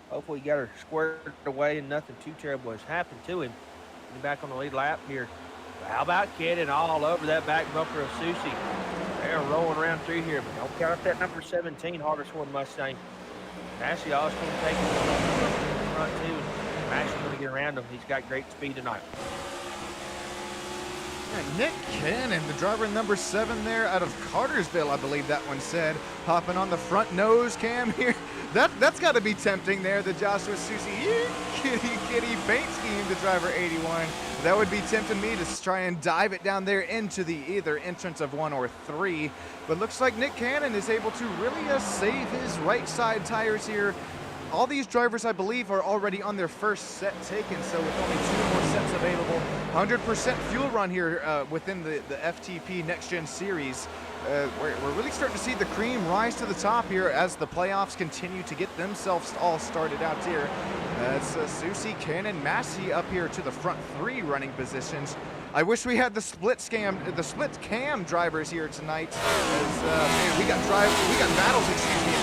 Hopefully he got her squared away and nothing too terrible has happened to him. He's back on the lead lap here. But how about Cannon all over that back bumper of Susie? They're rolling around through here, but don't count up that number 17 Harvest One Mustang. Actually, all it's going to take is in the front too. I'm actually going to get around him. He's got great speed tonight. Yeah, Nick Cannon, the driver number 7 there out of Cartersville, I believe that one said, hopping on the front nose cam here. That's got to be tempting there, the Joshua Susie kitty paint scheme to driver 81. That would be tempting me to try and dive it down there into the either entrance of 1 or 3. But looks like Nick Cannon is able to really save his right side tires here. All these drivers, I believe, are already on their first set taken, so with only 2 more sets available, 100% fuel run here within the FTP Next Gen Series. We're really starting to see the cream rise to the top here as the playoffs continue to get themselves all started out here. It's Susie, Cannon, Massey up here to the front 3 running positions. I wish we had the split cam drivers here tonight. As man, we got battles,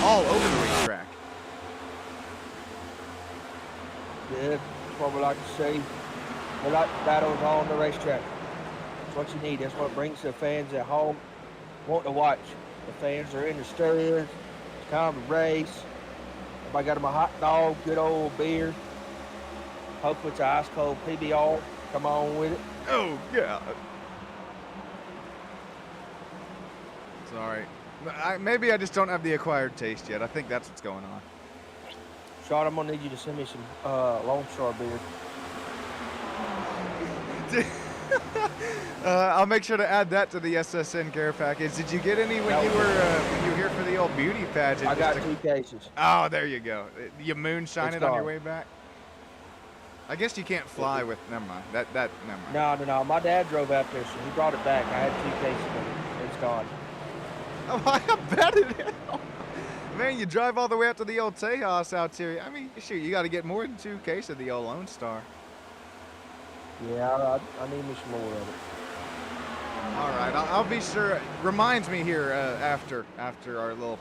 all over the racetrack. Yeah, that's what we like to see. We like battles all on the racetrack. That's what you need. That's what brings the fans at home want to watch. The fans are in the stands. It's time to race. Everybody got them a hot dog, good old beer. Hopefully it's an ice cold PBR. Come on with it. Oh, yeah. Sorry. Maybe I just don't have the acquired taste yet. I think that's what's going on. Sean, I'm going to need you to send me some Lone Star beer. I'll make sure to add that to the SSN care package. Did you get any when you were here for the old beauty pageant? I got 2 cases. Oh, there you go. You moonshine it on your way back? I guess you can't fly with. Never mind. Never mind. No. My dad drove out there, so he brought it back. I had 2 cases of it. It's gone. Oh, I bet it is. Man, you drive all the way out to the old Tejas out here. I mean, shoot, you got to get more than 2 cases of the old Lone Star. Yeah, I need me some more of it. All right, I'll be sure. Reminds me here after our little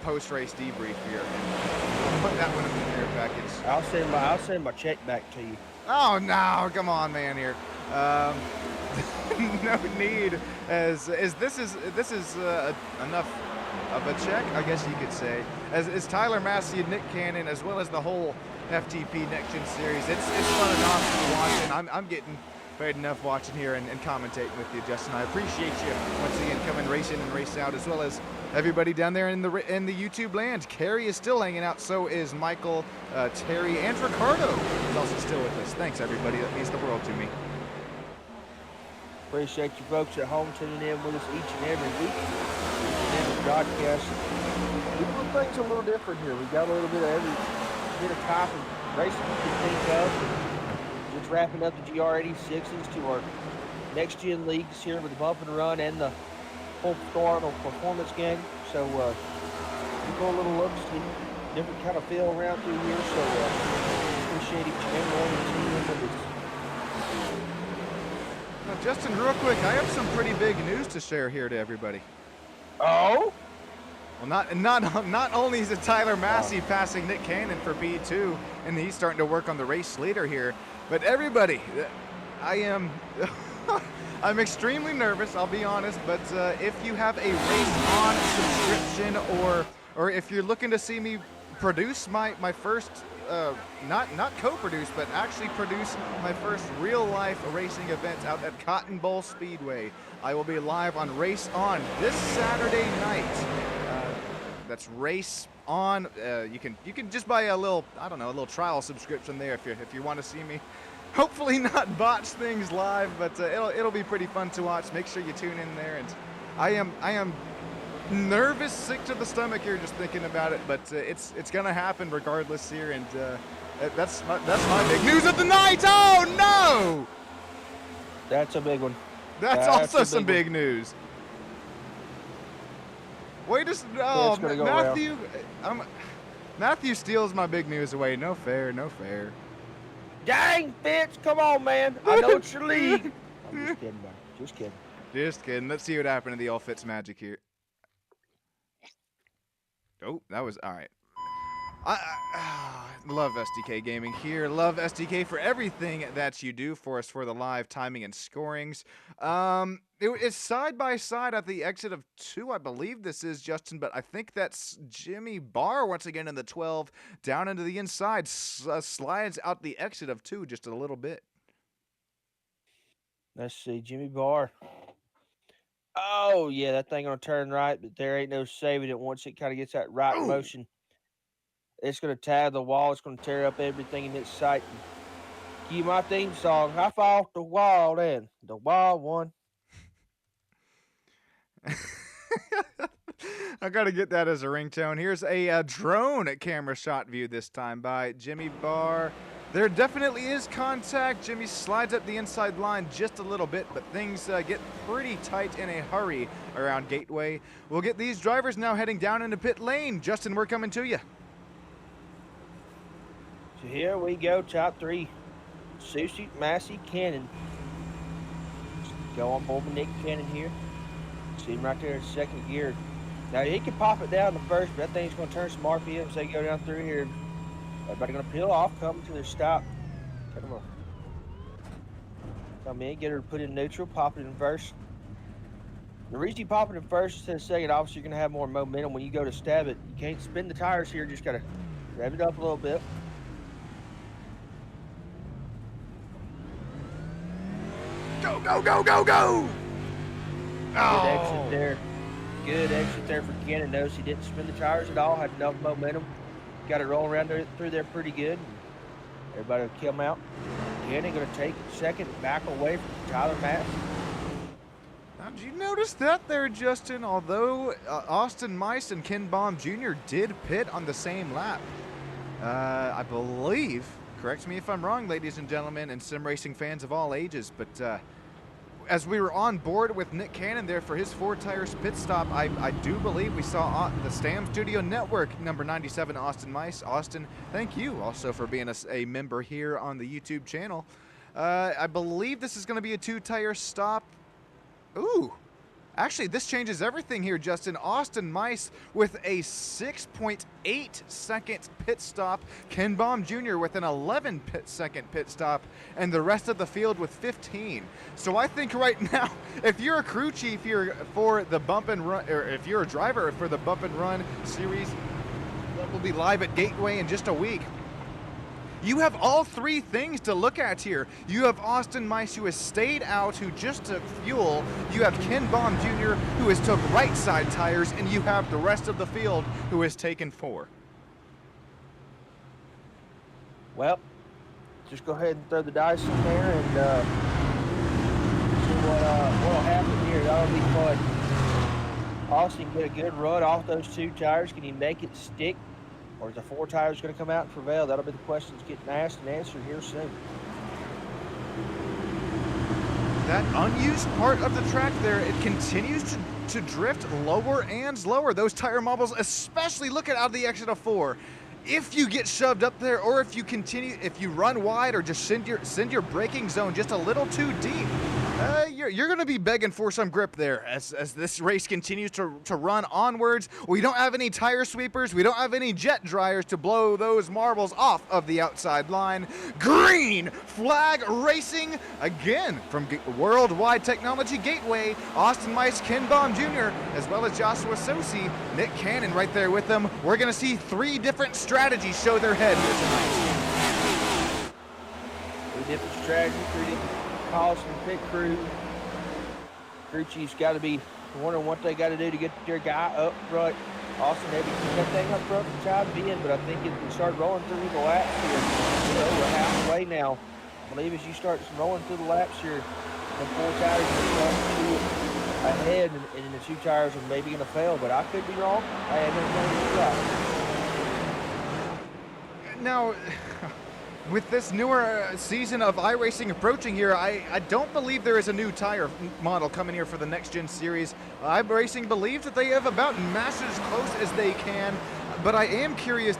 post-race debrief here. I'll put that one in the care package. I'll send my check back to you. Oh no, come on, man. Here, no need. As this is enough of a check, I guess you could say. As Tyler Massey and Nick Cannon, as well as the whole FTP Next Gen Series, it's fun and awesome to watch, and I'm getting paid enough watching here and commentating with you, Justin. I appreciate you once again coming race in and race out, as well as everybody down there in the YouTube land. Carrie is still hanging out, so is Michael, Terry, and Ricardo is also still with us. Thanks, everybody. That means the world to me. Appreciate you folks at home tuning in with us each and every week. Each and every broadcast. We do things a little different here. We got a little bit of every bit of type of racing we can think of. Just wrapping up the GR86s to our Next Gen leagues here with the bump and run and the full throttle performance game. So we go a little look, see different kind of feel around through here. So appreciate each and every one of you tuning in with us. Now, Justin, real quick, I have some pretty big news to share here to everybody. Oh? Well, not only is it Tyler Massey passing Nick Cannon for B2, and he's starting to work on the race leader here, but everybody, I'm extremely nervous, I'll be honest, but if you have a Race On subscription or if you're looking to see me produce my first not co-produce, but actually produce my first real-life racing event out at Cotton Bowl Speedway. I will be live on Race On this Saturday night. That's Race On. You can just buy a little, I don't know, a little trial subscription there if you want to see me. Hopefully not botch things live, but it'll be pretty fun to watch. Make sure you tune in there. And I am nervous, sick to the stomach here just thinking about it, but it's gonna happen regardless here, and that's my big news of the night. Oh no! That's a big one. That's also some big news. Wait just oh Matthew, Matthew steals my big news away. No fair, no fair. Dang, Fitz, come on, man. I know it's your league. I'm just kidding, buddy. Just kidding. Just kidding. Let's see what happened to the old Fitz magic here. Oh, that was all right. I love SDK Gaming here. Love SDK for everything that you do for us for the live timing and scorings. It's side by side at the exit of 2, I believe this is, Justin, but I think that's Jimmy Barr once again in the 12 down into the inside, slides out the exit of 2 just a little bit. Let's see, Jimmy Barr. Oh, yeah, that thing going to turn right, but there ain't no saving it once it kind of gets that right motion. It's going to tag the wall. It's going to tear up everything in its sight. Give you my theme song. I fought the wall, and the wall won. I got to get that as a ringtone. Here's a drone camera shot view this time by Jimmy Barr. There definitely is contact. Jimmy slides up the inside line just a little bit, but things get pretty tight in a hurry around Gateway. We'll get these drivers now heading down into pit lane. Justin, we're coming to you. So here we go, top 3. Susie, Massey, Cannon. Go on board with Nick Cannon here. See him right there in second gear. Now he can pop it down the first, but that thing's going to turn some RPMs as they go down through here. Everybody going to peel off, come to their stop. Come in, get her to put in neutral, pop it in first. The reason you pop it in first instead of second, obviously you're going to have more momentum when you go to stab it. You can't spin the tires here, just got to rev it up a little bit. Go, go, go, go, go! Good exit there. Good exit there for Cannon. Notice he didn't spin the tires at all, had enough momentum. Got it rolling around through there pretty good. Everybody will come out. Cannon going to take second, back away from Tyler Mass. Now, did you notice that there, Justin? Although Austin Mice and Ken Baum Jr. did pit on the same lap, I believe, correct me if I'm wrong, ladies and gentlemen, and sim racing fans of all ages, but as we were on board with Nick Cannon there for his 4 tires pit stop, I do believe we saw the Stam Studio Network number 97, Austin Mice. Austin, thank you also for being a member here on the YouTube channel. I believe this is going to be a 2-tire stop. Ooh. Actually, this changes everything here, Justin. Austin Mice with a 6.8-second pit stop. Ken Baum Jr. with an 11-second pit stop. And the rest of the field with 15. So I think right now, if you're a crew chief here for the bump and run, or if you're a driver for the bump and run series that will be live at Gateway in just a week, you have all 3 things to look at here. You have Austin Mice, who has stayed out, who just took fuel. You have Ken Baum Jr., who has took right side tires, and you have the rest of the field, who has taken 4. Well, just go ahead and throw the dice in there and see what'll happen here. That'll be fun. Austin get a good run off those 2 tires. Can he make it stick? Or is the 4 tires going to come out and prevail? That'll be the questions getting asked and answered here soon. That unused part of the track there, it continues to drift lower and lower. Those tire marbles, especially looking out of the exit of 4. If you get shoved up there, or if you run wide, or just send your braking zone just a little too deep, You're going to be begging for some grip there as this race continues to run onwards. We don't have any tire sweepers. We don't have any jet dryers to blow those marbles off of the outside line. Green flag racing again from Worldwide Technology Gateway. Austin Mice, Ken Baum Jr., as well as Joshua Sosi, Nick Cannon right there with them. We're going to see 3 different strategies show their head here tonight. 3 different strategies, 3 different calls from pit crew. Crew chief's got to be wondering what they got to do to get their guy up front. Austin maybe keep that thing up front for the time being, but I think if we start rolling through the laps here, we're halfway now. I believe as you start rolling through the laps here, the 4 tires are going to ahead, and the 2 tires are maybe going to fail, but I could be wrong. I have no idea. Now, with this newer season of iRacing approaching here, I don't believe there is a new tire model coming here for the Next Gen Series. iRacing believes that they have about matched as close as they can, but I am curious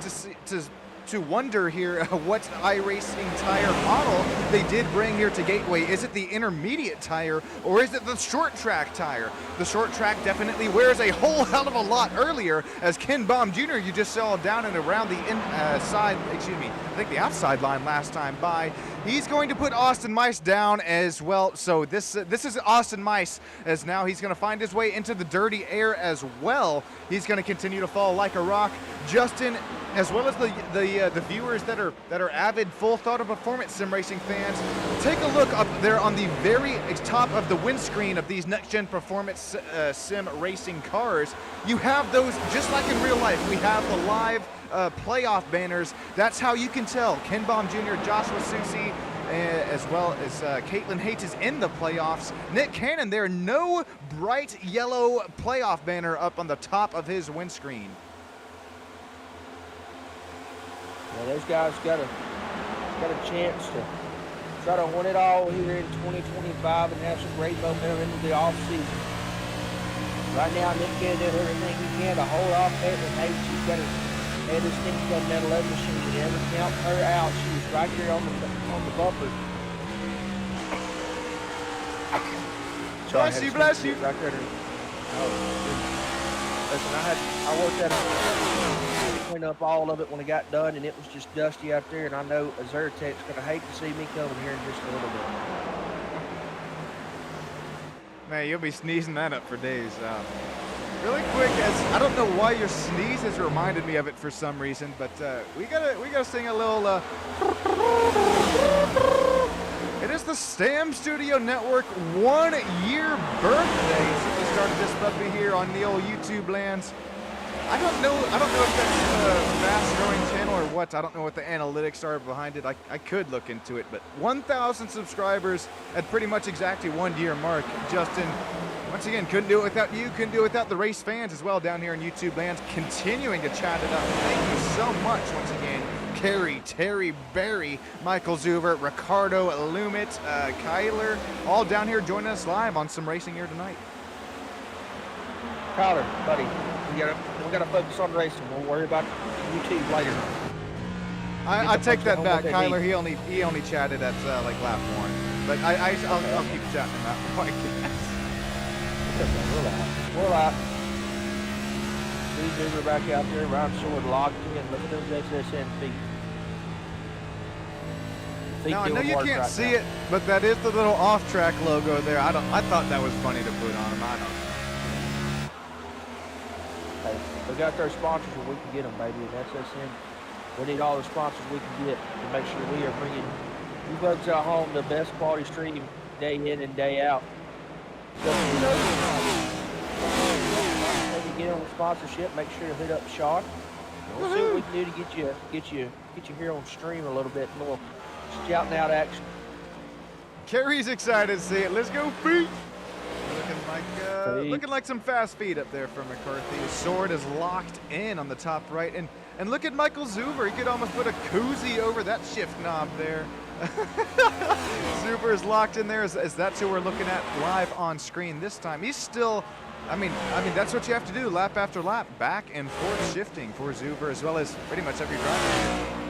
to wonder here what iRacing tire model they did bring here to Gateway. Is it the intermediate tire, or is it the short track tire? The short track definitely wears a whole hell of a lot earlier, as Ken Baum Jr. you just saw down and around the I think the outside line last time by. He's going to put Austin Mice down as well. So this is Austin Mice, as now he's going to find his way into the dirty air as well. He's going to continue to fall like a rock. Justin, as well as the viewers that are avid Full Throttle Performance Sim Racing fans, take a look up there on the very top of the windscreen of these Next Gen Performance Sim Racing cars. You have those just like in real life. We have the live playoff banners. That's how you can tell Ken Baum Jr., Joshua Susi, as well as Caitlin Hates is in the playoffs. Nick Cannon there, no bright yellow playoff banner up on the top of his windscreen. Yeah, those guys got a chance to try to win it all here in 2025 and have some great momentum into the offseason. Right now, Nick Cannon doing everything he can to hold off Caitlin Hates. She's got her head of steam on that 11 machine. You never count her out. She was right there on the bumper. Bless you. Right there. Listen, I worked that clean up all of it when it got done, and it was just dusty out there, and I know Azurtech's going to hate to see me coming here in just a little bit. Man, you'll be sneezing that up for days. Really quick, as I don't know why your sneeze has reminded me of it for some reason, but we gotta sing a little. It is the Stam Studio Network 1-year birthday. So we started this puppy here on the old YouTube lands. I don't know if that's a fast-growing channel or what. I don't know what the analytics are behind it. I could look into it, but 1,000 subscribers at pretty much exactly 1 year mark. Justin, once again, couldn't do it without you. Couldn't do it without the race fans as well down here in YouTube lands, continuing to chat it up. Thank you so much once again. Carrie, Terry, Barry, Michael Zuber, Ricardo, Lumit, Kyler, all down here joining us live on some racing here tonight. Kyler, buddy, we gotta focus on racing. We'll worry about YouTube later. I take that back, Kyler. He only chatted at like lap 1, but I'll keep chatting that point. We're out. Steve Zuber back out there, Ryan Short locked in. Look at those SSN feet. Now I know you can't see it, but that is the little off-track logo there. I thought that was funny to put on him. I don't. Hey, we got their sponsors where we can get them, baby. And SSN, we need all the sponsors we can get to make sure we are bringing you folks at home the best quality stream day in and day out. So, get on with sponsorship, make sure to hit up Sean. We'll see what we can do to get you here on stream a little bit more shouting out action. Carrie's excited to see it. Let's go, feet. Looking like some fast feet up there from McCarthy. His sword is locked in on the top right, and look at Michael Zuber. He could almost put a koozie over that shift knob there. Zuber is locked in there as that's who we're looking at live on screen this time. He's still. I mean, that's what you have to do lap after lap, back and forth shifting for Zuber as well as pretty much every driver.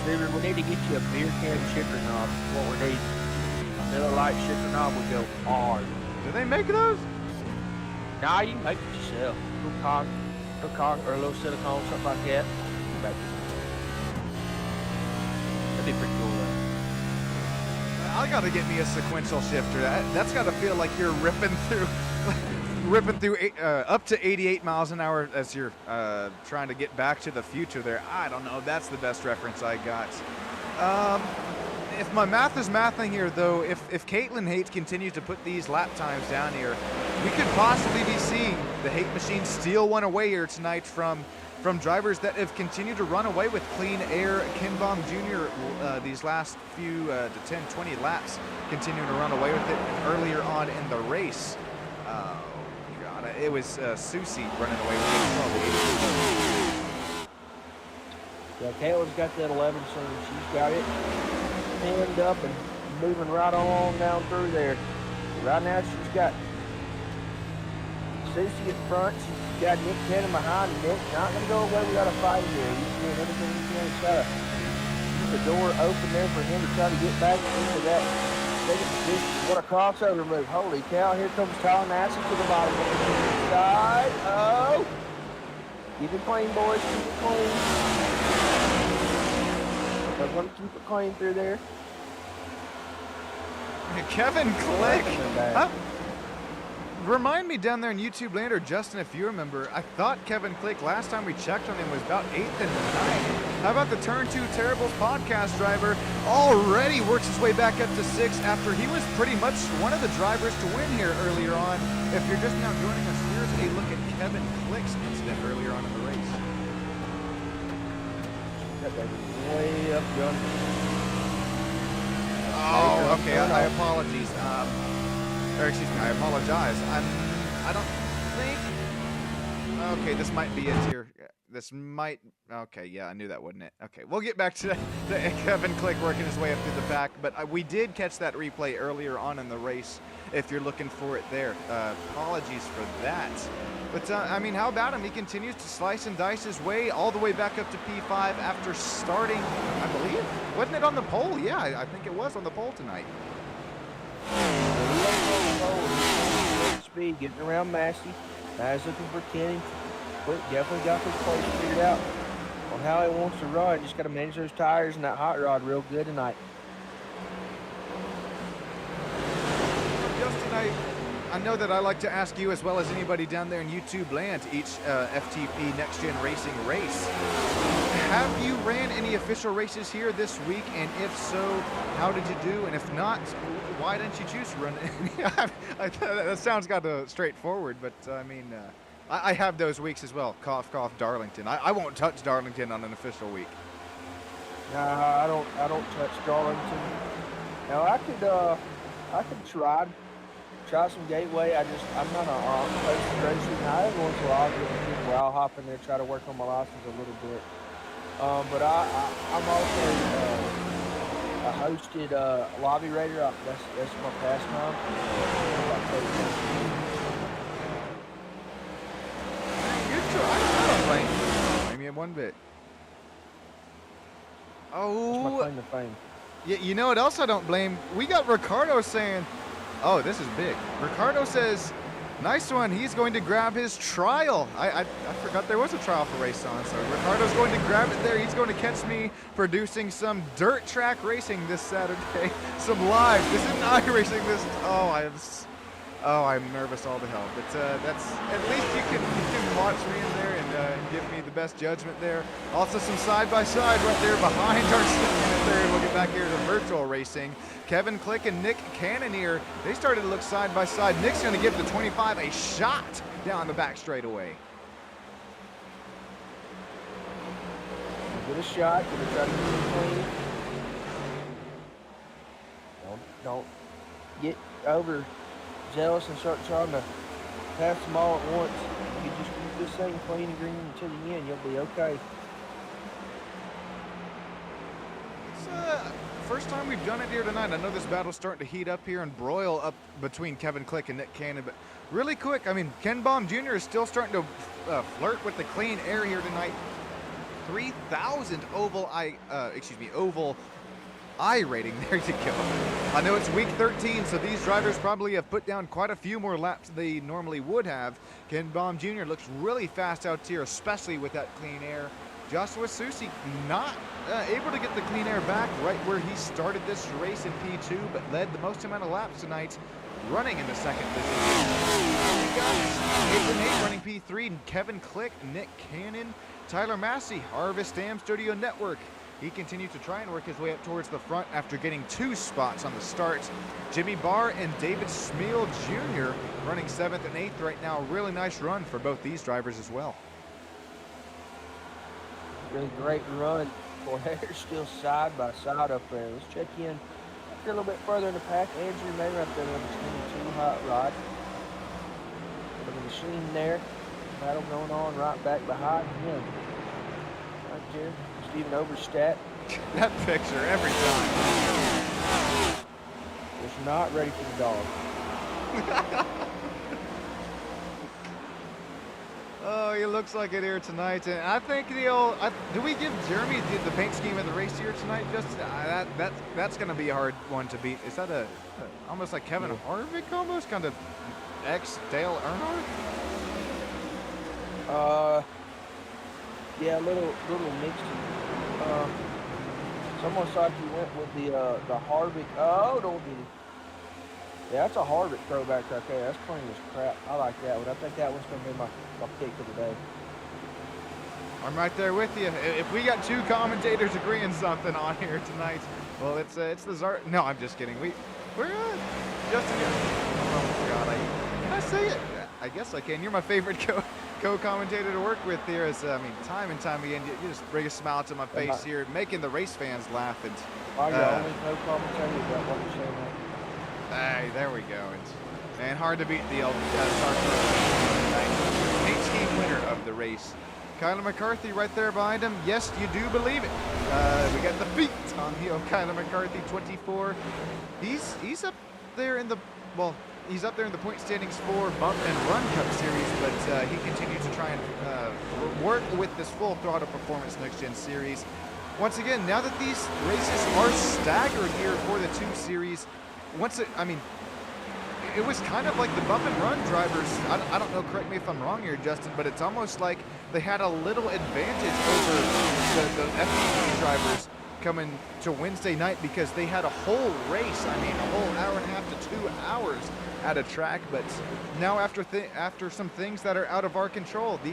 Zuber, we need to get you a beer can shifter knob. What we need. Miller Lite shifter knob would go hard. Do they make those? Nah, you can make it yourself. A little cog, or a little silicone, something like that. Make it. That'd be pretty cool, though. I gotta get me a sequential shifter. That's gotta feel like you're ripping through, up to 88 miles an hour as you're trying to get back to the future there. I don't know. That's the best reference I got. If my math is mathing here, though, if Caitlin Haight continues to put these lap times down here, we could possibly be seeing the Haight machine steal one away here tonight from drivers that have continued to run away with clean air. Ken Baum Jr. These last few to 10, 20 laps, continuing to run away with it. And earlier on in the race, oh God, it was Susie running away with it. Yeah, Caitlin's got that 11, so she's got it pinned up and moving right on down through there. Right now she's got Susie in front. She's got Nick Cannon behind. Nick not going to go away. We got a fight here. He's doing everything he can to try to keep the door open there for him to try to get back into that second position. What a crossover move. Holy cow. Here comes Tyler Nassif to the bottom of the side. Oh. Keep it clean, boys. Keep it clean. We're going to keep it clean through there. Kevin Click. Remind me down there in YouTube land, or Justin, if you remember, I thought Kevin Click, last time we checked on him, was about 8th and 9th. How about the Turn 2 Terribles podcast driver already works his way back up to 6th after he was pretty much one of the drivers to win here earlier on. If you're just now joining us, here's a look at Kevin Click's incident earlier on in the race. Got that way up gun. Oh, okay. I apologize. I apologize. I don't think. Okay, this might be it here. This might. Okay, yeah, I knew that, wouldn't it? Okay, we'll get back to Kevin Click working his way up through the pack, but we did catch that replay earlier on in the race. If you're looking for it there, apologies for that. But I mean, how about him? He continues to slice and dice his way all the way back up to P5 after starting, I believe, wasn't it on the pole? Yeah, I think it was on the pole tonight. Speed, getting around Massey. Guys looking for Kenny. But definitely got this place figured out on how he wants to run. Just got to manage those tires and that hot rod real good tonight. Justin, I know that I like to ask you, as well as anybody down there in YouTube land, each FTP Next Gen Racing race. Have you ran any official races here this week? And if so, how did you do? And if not, why didn't you choose to run any? That sounds kind of straightforward, but I mean, I have those weeks as well. Cough, cough, Darlington. I won't touch Darlington on an official week. Nah, I don't touch Darlington. Now I could try some Gateway. I'm not a post racing. Every once in a while I'll get a week where I'll hop in there, try to work on my license a little bit. But I'm also a hosted lobby raider. That's my pastime. I don't blame you one bit. Oh, that's my claim to fame. Yeah, you know what else I don't blame? We got Ricardo saying, oh, this is big. Ricardo says, nice one. He's going to grab his trial. I forgot there was a trial for race on, so Ricardo's going to grab it there. He's going to catch me producing some dirt track racing this Saturday. Some live. This isn't iRacing. This. I'm nervous all to hell. But that's at least you can watch me in there and give me the best judgment there. Also some side-by-side right there behind our second third. We'll get back here to virtual racing. Kevin Click and Nick Cannonier, they started to look side by side. Nick's going to give the 25 a shot down the back straightaway. Get a shot. Gonna try to keep it clean. Don't get over jealous and start trying to pass them all at once. You just keep this thing clean and green until the end. You'll be okay. First time we've done it here tonight. I know this battle's starting to heat up here and broil up between Kevin Click and Nick Cannon, but really quick, I mean, Ken Baum Jr. is still starting to flirt with the clean air here tonight. 3,000 oval I rating. There you go. I know it's week 13, so these drivers probably have put down quite a few more laps than they normally would have. Ken Baum Jr. looks really fast out here, especially with that clean air. Joshua Susi not able to get the clean air back right where he started this race in P2, but led the most amount of laps tonight, running in the second position. We got Nathan Nate running P3, Kevin Click, Nick Cannon, Tyler Massey, Harvest Dam Studio Network. He continues to try and work his way up towards the front after getting 2 spots on the start. Jimmy Barr and David Smeal Jr. running 7th and 8th right now. Really nice run for both these drivers as well. Really great run. Boy, they're still side by side up there. Let's check in a little bit further in the pack. Andrew Mayer up there on the 22 hot rod. Got the machine there. Battle going on right back behind him. Right there. Steven Overstat. That picture every time. Is not ready for the dog. Oh, he looks like it here tonight. And I think do we give Jeremy the paint scheme of the race here tonight? Just that's going to be a hard one to beat. Is that almost like Kevin Harvick almost? Kind of ex-Dale Earnhardt? Yeah, a little mixed. It's almost like he went with the Harvick. Oh, don't get it. Yeah, that's a Harvick throwback right there. That's clean as crap. I like that one. I think that one's going to be my pick of the day. I'm right there with you. If we got 2 commentators agreeing something on here tonight, well, it's the Zart. No, I'm just kidding. We're Justin. Oh God, can I say it? I guess I can. You're my favorite co-commentator to work with here. I mean, time and time again, you just bring a smile to my face here, making the race fans laugh. And I'm the only co-commentator that what you're saying. Hey, there we go. And hard to beat the paint scheme winner of the race. Kyler McCarthy right there behind him. Yes, you do believe it. We got the feet on the Kyler McCarthy, 24. He's up there in the he's up there in the point standings for Bump and Run Cup Series, but he continues to try and work with this Full Throttle Performance Next Gen Series. Once again, now that these races are staggered here for the 2 series, it was kind of like the Bump and Run drivers. I don't know, correct me if I'm wrong here, Justin, but it's almost like they had a little advantage over the FTP drivers coming to Wednesday night because they had a whole race. I mean, a whole hour and a half to 2 hours at a track. But now after some things that are out of our control, the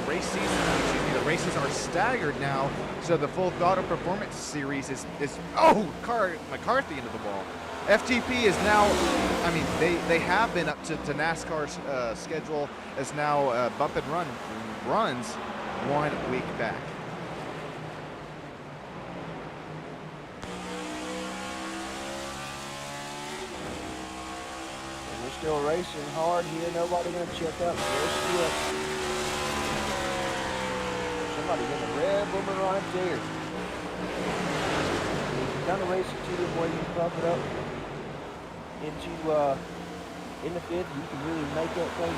race season, the races are staggered now. So the Full Throttle Performance Series is McCarthy into the ball. FTP is now, I mean, they have been up to NASCAR's schedule as now Bump and Run runs 1 week back. And we're still racing hard here. Nobody gonna check up. Somebody hit a red boomer right there. You've done a race or two where you can pump it up into in the 5th, you can really make that thing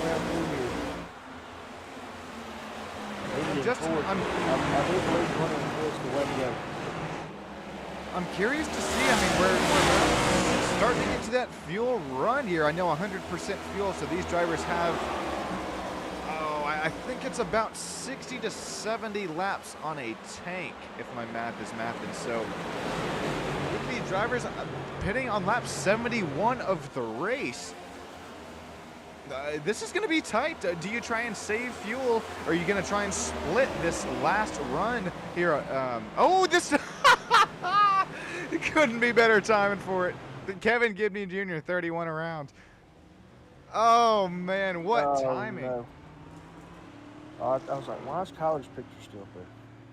around through here. I do believe one of them is the way to go. I'm curious to see. I mean, we're starting to get to that fuel run here. I know 100% fuel, so these drivers have. I think it's about 60 to 70 laps on a tank, if my math is mathing. So with these drivers pitting on lap 71 of the race, this is going to be tight. Do you try and save fuel, or are you going to try and split this last run here? This it couldn't be better timing for it. Kevin Gibney Jr., 31 around. Oh man, what timing! No. I was like, why is Kyler's picture still up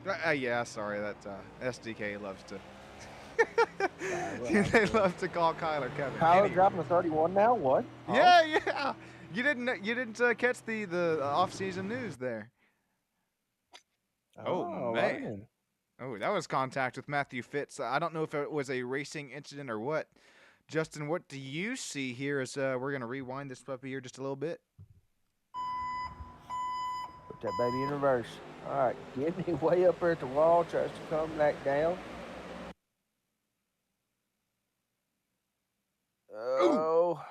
there? Yeah, sorry, that SDK loves to. They love to call Kyler Kevin. Kyler anyway. dropping to 31 now. What? Yeah. You didn't catch the off-season news there. Oh man. Oh, that was contact with Matthew Fitz. I don't know if it was a racing incident or what. Justin, what do you see here as we're going to rewind this puppy here just a little bit? Put that baby in reverse. All right, getting way up there at the wall, tries to come back down. Ooh, Oh,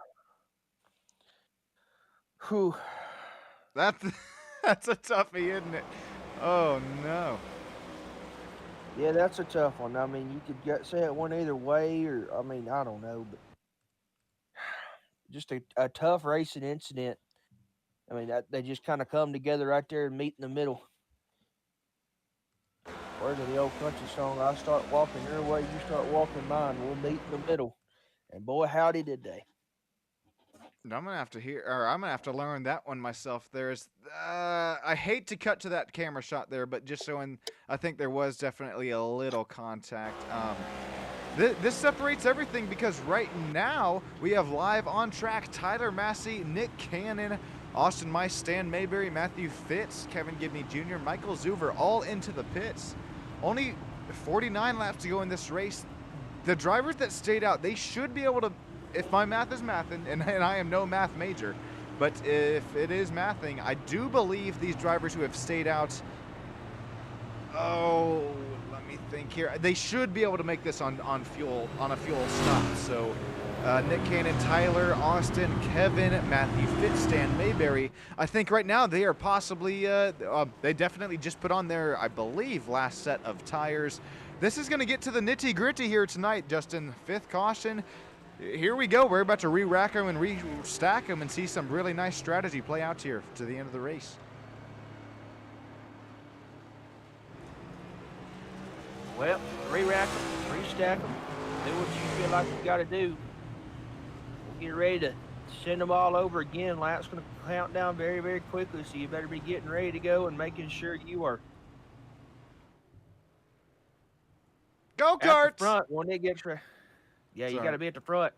whew. that's that's a toughie, isn't it? Oh no. Yeah, that's a tough one. I mean, you could say it went either way, or I mean, I don't know, but just a tough racing incident. I mean, they just kind of come together right there and meet in the middle. Word of the old country song, I start walking your way, you start walking mine, we'll meet in the middle. And boy, howdy did they. I'm gonna have to I'm gonna have to learn that one myself. I hate to cut to that camera shot there, but just showing, I think there was definitely a little contact. This separates everything because right now we have live on track Tyler Massey, Nick Cannon, Austin Mice, Stan Mayberry, Matthew Fitz, Kevin Gibney Jr., Michael Zuver all into the pits. Only 49 laps to go in this race. The drivers that stayed out, they should be able to, if my math is mathing, and I am no math major, but if it is mathing, I do believe these drivers who have stayed out, let me think here. They should be able to make this on a fuel stop. So Nick Cannon, Tyler, Austin, Kevin, Matthew Fitz, Stan Mayberry. I think right now they are possibly, they definitely just put on their, I believe, last set of tires. This is going to get to the nitty-gritty here tonight, Justin. Fifth caution. Here we go. We're about to re-rack them and re-stack them and see some really nice strategy play out here to the end of the race. Well, re-rack them, re-stack them, do what you feel like you got to do. We'll get ready to send them all over again. Lap's going to count down very, very quickly, so you better be getting ready to go and making sure you are Go-karts! at the front when it gets ready. Yeah, you got to be at the front.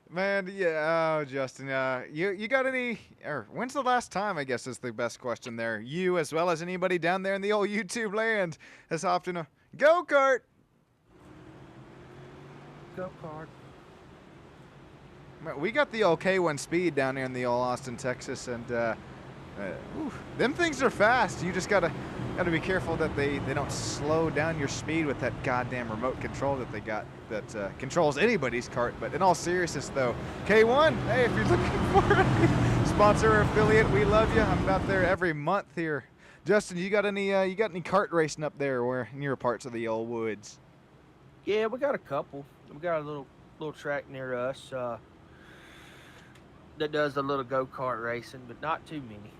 Man, yeah, Justin, you got any, or when's the last time, I guess is the best question there, you as well as anybody down there in the old YouTube land has hopped in a go-kart? Go-kart. Man, we got the old K1 speed down there in the old Austin, Texas, and them things are fast. You just gotta be careful that they don't slow down your speed with that goddamn remote control that they got that controls anybody's cart. But in all seriousness, though, K1, hey, if you're looking for a sponsor or affiliate, we love you. I'm about there every month here. Justin, you got any kart racing up there or near parts of the old woods? Yeah, we got a couple. We got a little track near us that does a little go-kart racing, but not too many.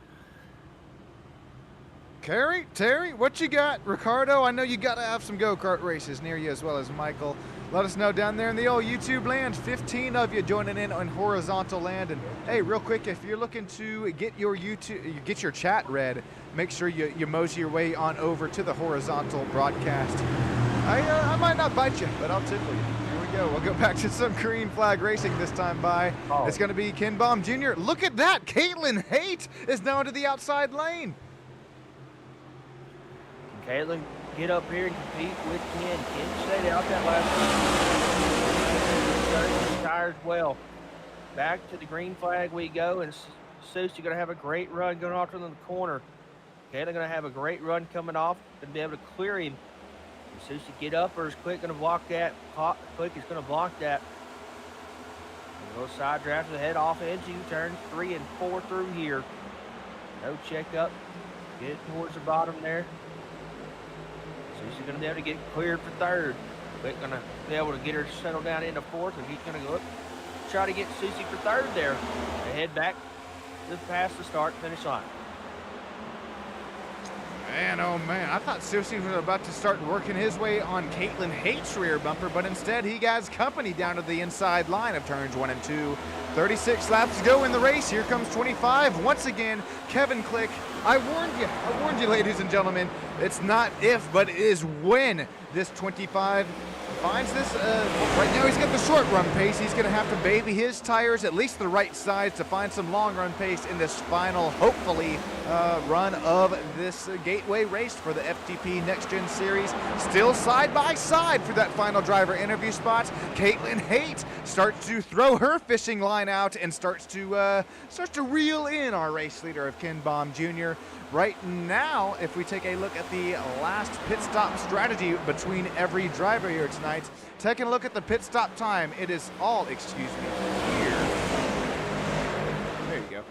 Terry, what you got? Ricardo, I know you got to have some go-kart races near you as well as Michael. Let us know down there in the old YouTube land. 15 of you joining in on horizontal land. And hey, real quick, if you're looking to get your chat read, make sure you mosey your way on over to the horizontal broadcast. I might not bite you, but I'll tickle you. Here we go. We'll go back to some green flag racing this time by. Oh. It's going to be Ken Baum Jr. Look at that. Caitlin Haight is now into the outside lane. Caitlin, get up here and compete with Ken. Ken stayed out that last one. Tires well. Back to the green flag we go, and Susie going to have a great run going off to the corner. Caitlin going to have a great run coming off and be able to clear him. And Susie get up, or is Quick going to block that? Quick is going to block that. A little side draft to the head off edge. You turn 3 and 4 through here. No check up. Get towards the bottom there. She's going to be able to get cleared for third. Quick going to be able to get her settled down into fourth, and he's going to go up, try to get Susie for third there. They head back past the start-finish line. Man, oh man, I thought Susie was about to start working his way on Caitlin Haight's rear bumper, but instead he has company down to the inside line of turns 1 and 2. 36 laps to go in the race. Here comes 25. Once again, Kevin Click. I warned you, ladies and gentlemen. It's not if, but it is when this 25 finds this, right now he's got the short run pace. He's gonna have to baby his tires, at least the right sides, to find some long run pace in this final, hopefully, run of this Gateway race for the FTP Next Gen Series. Still side by side for that final driver interview spot. Caitlin Haight starts to throw her fishing line out and starts to reel in our race leader of Ken Baum Jr. Right now, if we take a look at the last pit stop strategy between every driver here tonight, taking a look at the pit stop time, it is all, excuse me, here. There you go.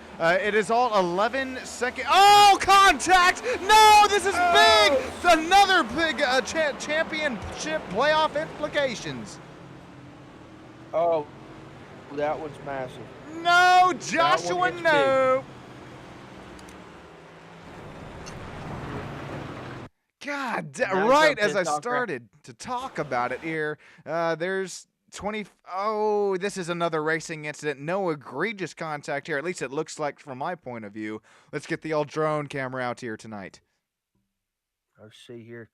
It is all 11 seconds. Oh, contact! No, this is big! Another big championship playoff implications. Oh, that one's massive. No, Joshua, no. God, right as I started to talk about it here, there's 20. Oh, this is another racing incident. No egregious contact here. At least it looks like from my point of view. Let's get the old drone camera out here tonight. Let's see here.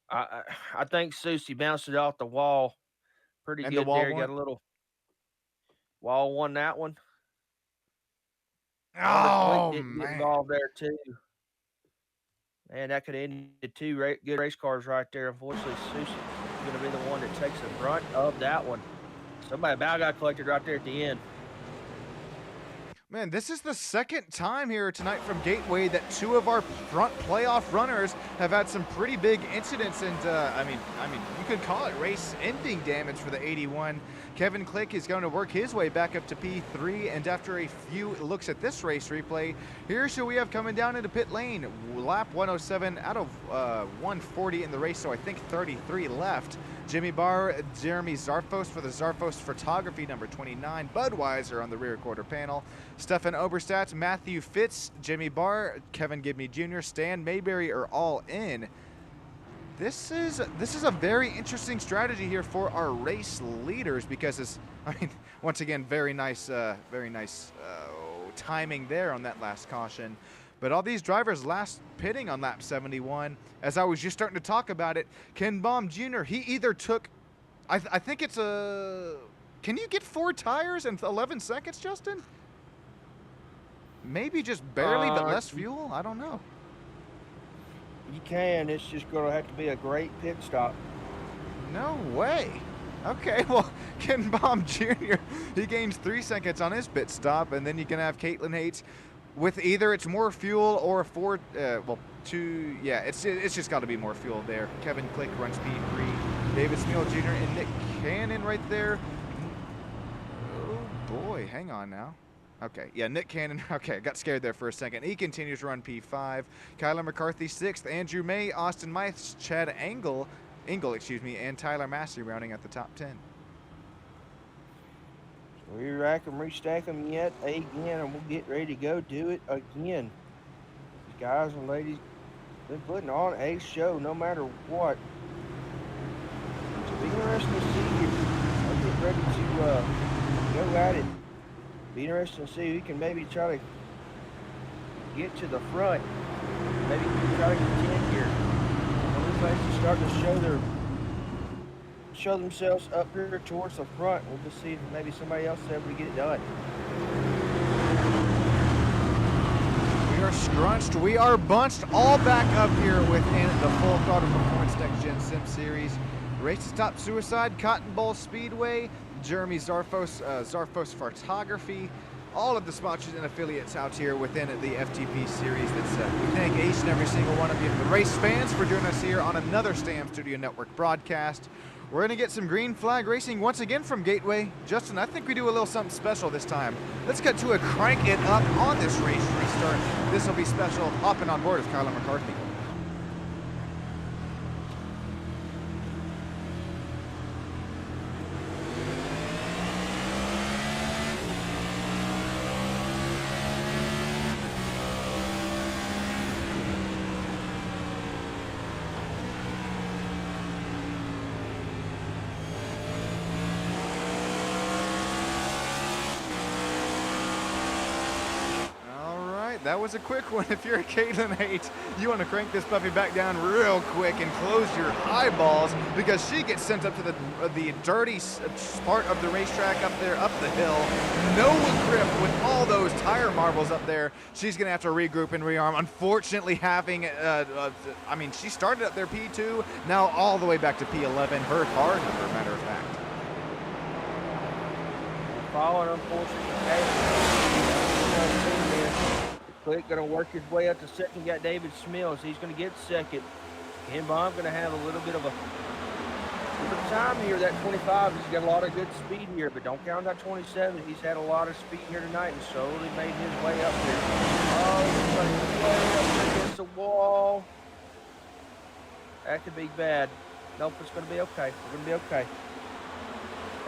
I think Susie bounced it off the wall pretty good there. Got a little wall won that one. Oh, didn't man. get involved there too. Man, that could have ended two good race cars right there. Unfortunately, Susie's going to be the one that takes the brunt of that one. Somebody about got collected right there at the end. Man, this is the second time here tonight from Gateway that two of our front playoff runners have had some pretty big incidents, and I mean, you could call it race-ending damage for the 81. Kevin Click is going to work his way back up to P3, and after a few looks at this race replay, here's who we have coming down into pit lane. Lap 107 out of 140 in the race, so I think 33 left. Jimmy Barr, Jeremy Zarfos for the Zarfos Photography, number 29. Budweiser on the rear quarter panel. Stefan Oberstadt, Matthew Fitz, Jimmy Barr, Kevin Gibney Jr., Stan Mayberry are all in. This is a very interesting strategy here for our race leaders because it's, I mean, once again, very nice timing there on that last caution. But all these drivers last pitting on lap 71, as I was just starting to talk about it, Ken Baum Jr., he either took, I think it's a, can you get 4 tires in 11 seconds, Justin? Maybe just barely, but less fuel? I don't know. You can. It's just going to have to be a great pit stop. No way. Okay, well, Ken Baum Jr., he gains 3 seconds on his pit stop, and then you can have Caitlin Haight with either it's more fuel or it's just got to be more fuel there. Kevin Click runs P3. David Smeal Jr. and Nick Cannon right there. Oh, boy, hang on now. Okay, yeah, Nick Cannon. Okay, I got scared there for a second. He continues to run P5. Kyler McCarthy 6th. Andrew May, Austin Mice, Chad Engel, and Tyler Massey rounding at the top 10. So we rack them, restack them yet again, and we'll get ready to go do it again. These guys and ladies been putting on a show no matter what. It's interesting to see you. I'll get ready to go at it. Be interesting to see who can maybe try to get to the front. Maybe try to contend here. All these places starting to show themselves up here towards the front. We'll just see if maybe somebody else is able to get it done. We are scrunched. We are bunched all back up here within the Full Throttle Performance Next Gen Sim Series. Race to Stop Suicide, Cotton Bowl Speedway, Jeremy Zarfos Photography, all of the sponsors and affiliates out here within the FTP series. We thank each and every single one of you, the race fans, for joining us here on another STAM Studio Network broadcast. We're going to get some green flag racing once again from Gateway. Justin, I think we do a little something special this time. Let's get to a crank it up on this race restart. This will be special. Hopping on board is Kyler McCarthy. that was a quick one. If you're a Caitlin Haight, you want to crank this puppy back down real quick and close your eyeballs, because she gets sent up to the dirty part of the racetrack up there, up the hill. No grip with all those tire marbles up there. She's going to have to regroup and rearm. Unfortunately, having, I mean, she started up there P2, now all the way back to P11, her car number, matter of fact. Following, unfortunately, Click going to work his way up to second. Got David Smills. He's going to get second. Ken Baum going to have a little bit of time here. That 25, he's got a lot of good speed here, but don't count that 27. He's had a lot of speed here tonight and slowly made his way up there. Oh, he's going to way up against the wall. That could be bad. Nope, it's going to be okay. We're going to be okay.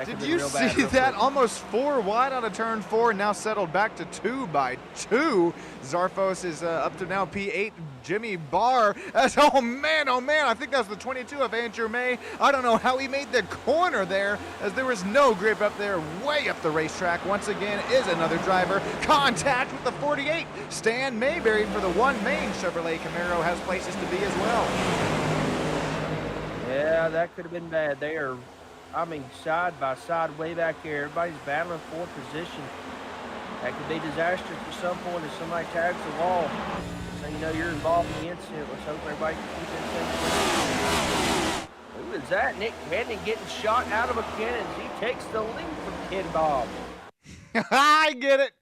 Did you see that? Almost 4 wide out of turn 4, now settled back to 2 by 2. Zarfos is up to now P8. Jimmy Barr, oh man, I think that was the 22 of Andrew May. I don't know how he made the corner there, as there was no grip up there, way up the racetrack. Once again, is another driver. Contact with the 48. Stan Mayberry for the one main Chevrolet Camaro has places to be as well. Yeah, that could have been bad. They are, I mean, side by side, way back here. Everybody's battling for position. That could be disastrous at some point if somebody tags the wall. So you know you're involved in the incident. Let's hope everybody can keep this thing. Who is that? Nick Cannon getting shot out of a cannon. He takes the lead from Ken Bob. I get it.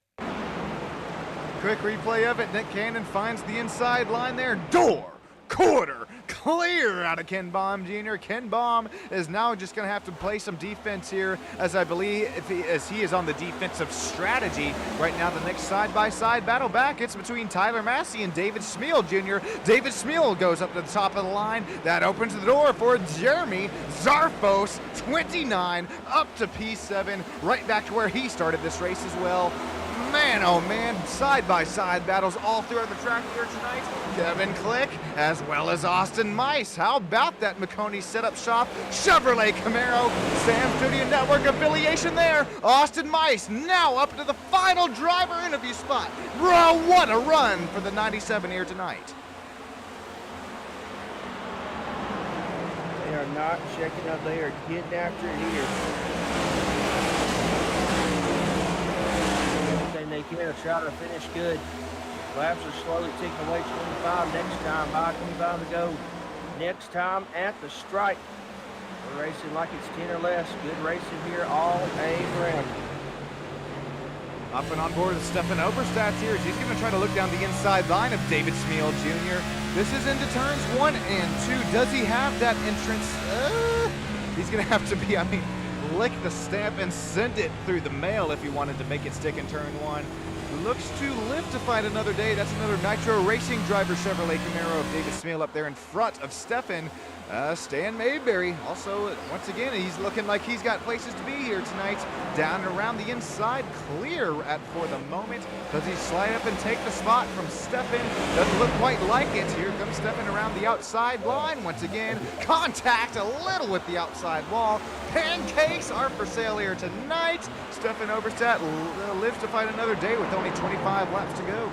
Quick replay of it. Nick Cannon finds the inside line there. Door. Quarter clear out of Ken Baum Jr. Ken Baum is now just going to have to play some defense here, as I believe as he is on the defensive strategy right now. The next side-by-side battle back, it's between Tyler Massey and David Smeal Jr. David Smeal goes up to the top of the line. That opens the door for Jeremy Zarfos, 29, up to P7, right back to where he started this race as well. Man, oh man, side-by-side battles all throughout the track here tonight. Kevin Click, as well as Austin Mice. How about that McConey Setup Shop Chevrolet Camaro Sam Studio Network affiliation there? Austin Mice now up to the final driver interview spot. Bro, what a run for the 97 here tonight. They are not checking up. They are getting after it here. They can try to finish good. Laps are slowly ticking away. 25 next time by, 25 to go. Next time at the stripe. We're racing like it's 10 or less. Good racing here all around. Up and on board with Stefan Oberstadt here. He's going to try to look down the inside line of David Smeal Jr. This is into turns 1 and 2. Does he have that entrance? He's going to have to be, I mean, lick the stamp and send it through the mail if he wanted to make it stick in turn 1. Looks to live to fight another day. That's another Nitro Racing driver Chevrolet Camaro of David Smeal up there in front of Stefan. Stan Mayberry also, once again, he's looking like he's got places to be here tonight. Down and around the inside, clear for the moment. Does he slide up and take the spot from Stefan? Doesn't look quite like it. Here comes Stefan around the outside line once again. Contact a little with the outside wall. Pancakes are for sale here tonight. Stefan Oberstadt lives to fight another day with only 25 laps to go.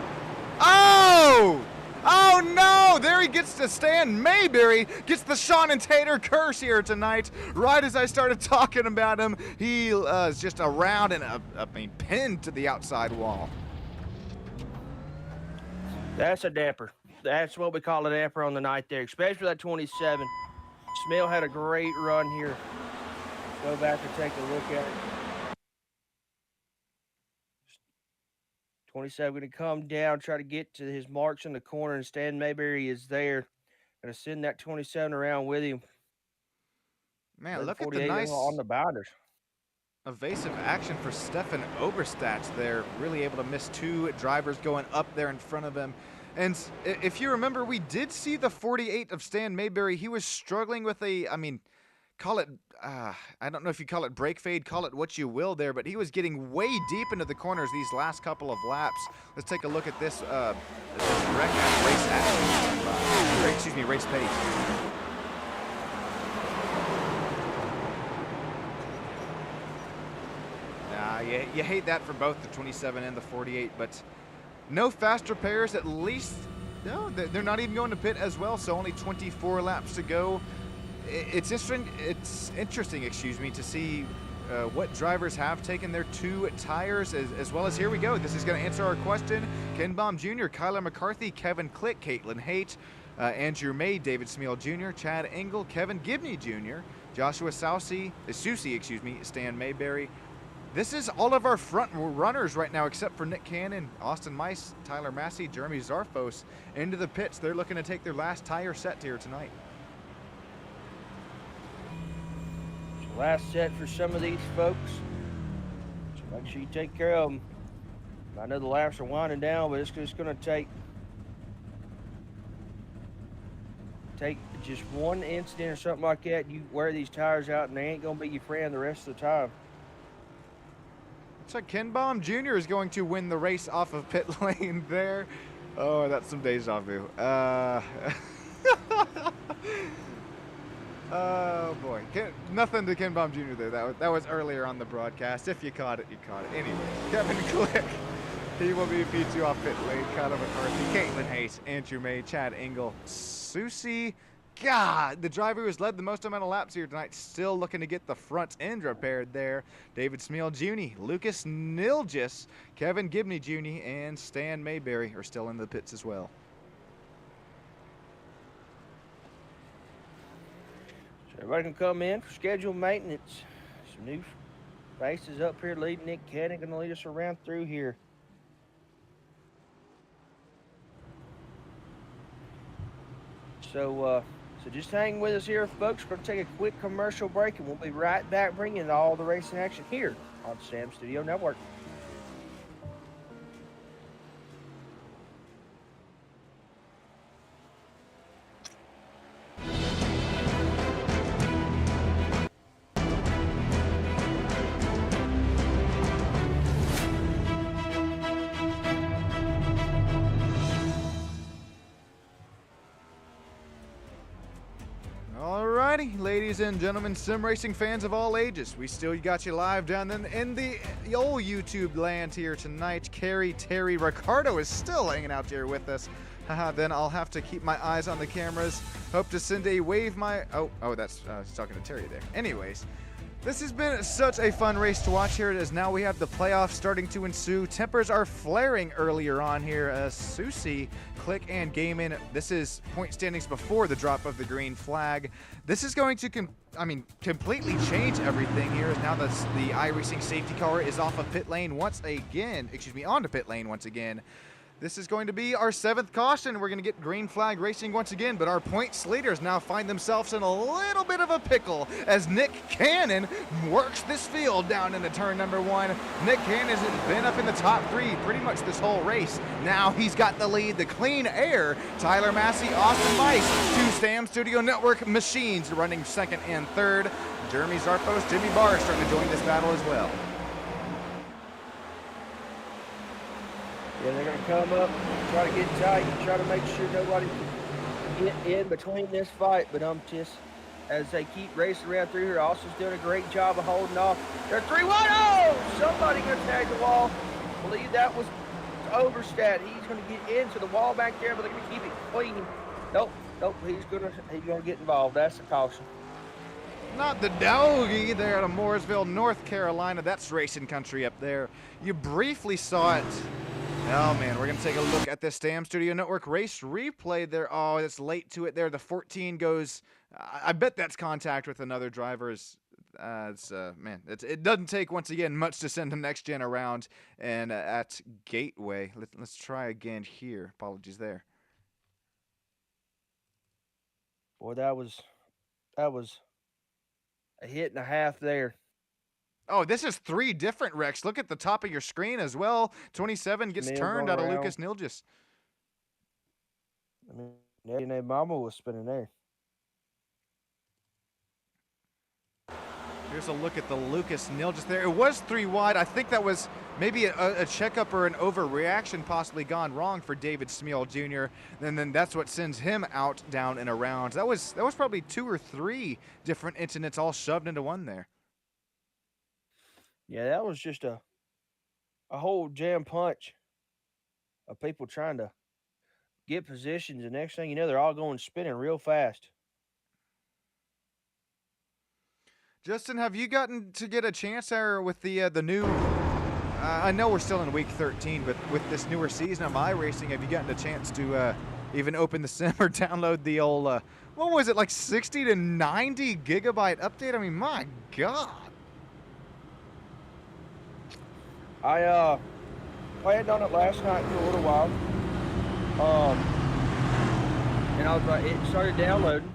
Oh! Oh no! There he gets to Stan Mayberry, gets the Sean and Tater curse here tonight. Right as I started talking about him, he is just around and pinned to the outside wall. That's a damper. That's what we call a damper on the night there, especially that 27. Smeal had a great run here. Go back and take a look at it. 27 going to come down, try to get to his marks in the corner, and Stan Mayberry is there. Going to send that 27 around with him. Man, look at the nice on the binders. Evasive action for Stefan Oberstadt there. Really able to miss 2 drivers going up there in front of him. And if you remember, we did see the 48 of Stan Mayberry. He was struggling with a, I mean, call it, I don't know if you call it brake fade, call it what you will there, but he was getting way deep into the corners these last couple of laps. Let's take a look at this wreck at race action. Excuse me, race pace. You hate that for both the 27 and the 48, but No fast repairs, at least. No, they're not even going to pit as well, so only 24 laps to go. It's interesting, excuse me, to see what drivers have taken their 2 tires, as well as here we go. This is going to answer our question. Ken Baum Jr., Kyler McCarthy, Kevin Click, Caitlin Haight, Andrew May, David Smeal Jr., Chad Engel, Kevin Gibney Jr., Joshua Susie, Stan Mayberry. This is all of our front runners right now, except for Nick Cannon, Austin Mice, Tyler Massey, Jeremy Zarfos into the pits. They're looking to take their last tire set here tonight. Last set for some of these folks. So make sure you take care of them. I know the laps are winding down, but it's just going to take just one incident or something like that. You wear these tires out, and they ain't going to be your friend the rest of the time. Looks like Ken Baum Jr. is going to win the race off of pit lane there. Oh, that's some deja vu. Oh boy, nothing to Ken Baum Jr. there. That was earlier on the broadcast. If you caught it, you caught it. Anyway, Kevin Click, he will be P2 off pit lane. Kyler McCarthy, Caitlin Hayes, Andrew May, Chad Engel, Susie. God, the driver who has led the most amount of laps here tonight, still looking to get the front end repaired there. David Smeal Jr., Lucas Nilgis, Kevin Gibney Jr., and Stan Mayberry are still in the pits as well. Everybody can come in for scheduled maintenance. Some new faces up here leading. Nick Cannon going to lead us around through here. So just hang with us here, folks. We're going to take a quick commercial break, and we'll be right back bringing all the racing action here on Sam Studio Network. Ladies and gentlemen, sim racing fans of all ages, we still got you live down in the old YouTube land here tonight. Terry Ricardo is still hanging out here with us. Haha, then I'll have to keep my eyes on the cameras. Hope to send a wave my... Oh, that's... he's talking to Terry there. Anyways, this has been such a fun race to watch here, as now we have the playoffs starting to ensue. Tempers are flaring earlier on here. Susie, Click, and Gaiman. This is point standings before the drop of the green flag. This is going to completely change everything here, as now the iRacing safety car is off of pit lane once again. Onto pit lane once again. This is going to be our 7th caution. We're going to get green flag racing once again, but our points leaders now find themselves in a little bit of a pickle as Nick Cannon works this field down into turn number 1. Nick Cannon has been up in the top 3 pretty much this whole race. Now he's got the lead. The clean air, Tyler Massey, Austin Mice, 2 Sam Studio Network machines running 2nd and 3rd. Jeremy Zarfos, Jimmy Barr starting to join this battle as well. Yeah, they're going to come up, try to get tight, and try to make sure nobody can get in between this fight. But just as they keep racing around through here, Austin's doing a great job of holding off. They're 3-1. Oh! Somebody going to tag the wall. I believe that was Overstat. He's going to get into the wall back there, but they're going to keep it clean. Nope. He's going to get involved. That's a caution. Not the doggy there out of Mooresville, North Carolina. That's racing country up there. You briefly saw it. Oh man, we're going to take a look at this Sam Studio Network race replay there. Oh, it's late to it there. The 14 goes, I bet that's contact with another driver. It doesn't take, once again, much to send the next gen around. And at Gateway, let's try again here. Apologies there. Boy, that was a hit and a half there. Oh, this is 3 different wrecks. Look at the top of your screen as well. 27 gets turned out of Lucas Nilgis. Mama was spinning there. Here's a look at the Lucas Nilgis there. It was 3 wide. I think that was maybe a checkup or an overreaction possibly gone wrong for David Smeal Jr. And then that's what sends him out, down, and around. That was probably 2 or 3 different incidents all shoved into one there. Yeah, that was just a whole jam punch of people trying to get positions, and next thing you know, they're all going spinning real fast. Justin, have you gotten to get a chance there with the new? I know we're still in week 13, but with this newer season of iRacing, have you gotten a chance to even open the sim or download the old? What was it, like 60 to 90 gigabyte update? I mean, my God. I played on it last night for a little while, and I was like, it started downloading,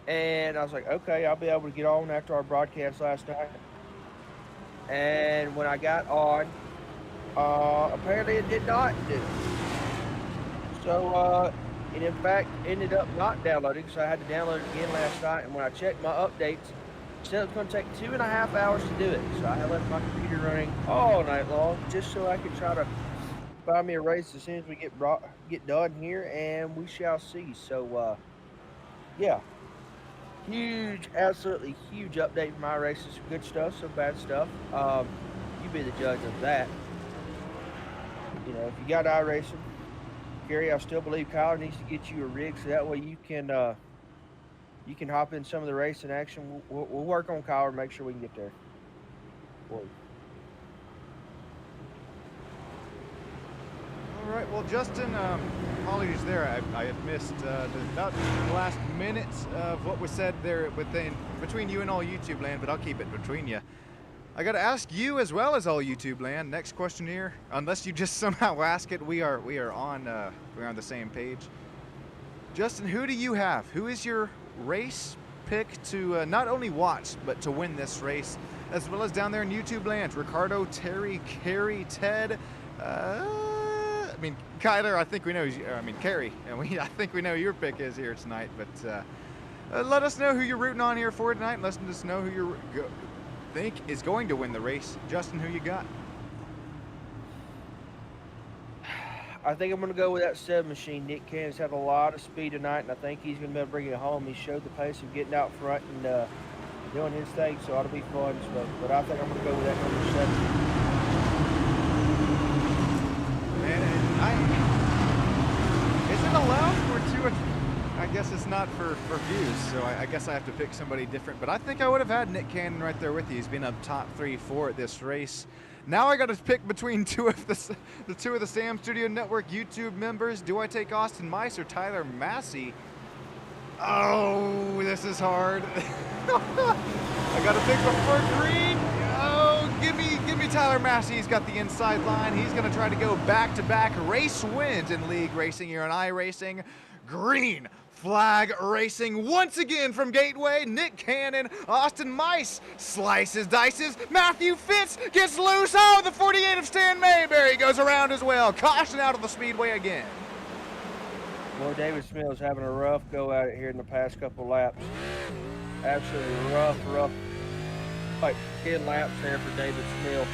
and I was like, okay, I'll be able to get on after our broadcast last night. And when I got on, apparently it did not do. So it in fact ended up not downloading, so I had to download it again last night. And when I checked my updates, it said it was going to take 2.5 hours to do it. So I left my computer running all night long just so I could try to find me a race as soon as we get done here, and we shall see. So yeah, huge, absolutely huge update for my races. Some good stuff, some bad stuff. You be the judge of that. You know, if you got iRacing, Gary, I still believe Kyler needs to get you a rig so that way you can hop in some of the racing action. We'll work on Kyler, make sure we can get there for you. All right, well, Justin, apologies there. I had missed about the last minutes of what was said there between you and all YouTube land, but I'll keep it between you. I got to ask you as well as all YouTube land. Next question here, unless you just somehow ask it, we're on the same page. Justin, who do you have? Who is your race pick to not only watch but to win this race, as well as down there in YouTube land? Ricardo, Terry, Kerry, Ted. I mean, Kyler, I think we know. I mean, Kerry, and I think we know who your pick is here tonight. But let us know who you're rooting on here for tonight. Let us know who you think is going to win the race. Justin, who you got? I think I'm going to go with that 7 machine. Nick Cannon's had a lot of speed tonight, and I think he's going to be able to bring it home. He showed the pace of getting out front and doing his thing, so it ought to be fun. But I think I'm going to go with that number 7. Is it allowed for 2? I guess it's not for views, so I guess I have to pick somebody different. But I think I would have had Nick Cannon right there with you. He's been up top 3-4 at this race. Now I got to pick between two of the Sam Studio Network YouTube members. Do I take Austin Mice or Tyler Massey? Oh, this is hard. I got to pick before green. Oh, give me Tyler Massey. He's got the inside line. He's going to try to go back-to-back race wins in league racing here on iRacing. Green flag racing once again from Gateway. Nick Cannon, Austin Mice slices, dices. Matthew Fitz gets loose. Oh, the 48 of Stan Mayberry goes around as well. Caution out of the speedway again. Boy, David Smill's having a rough go at it here in the past couple laps. Absolutely rough. Like 10 laps there for David Smill.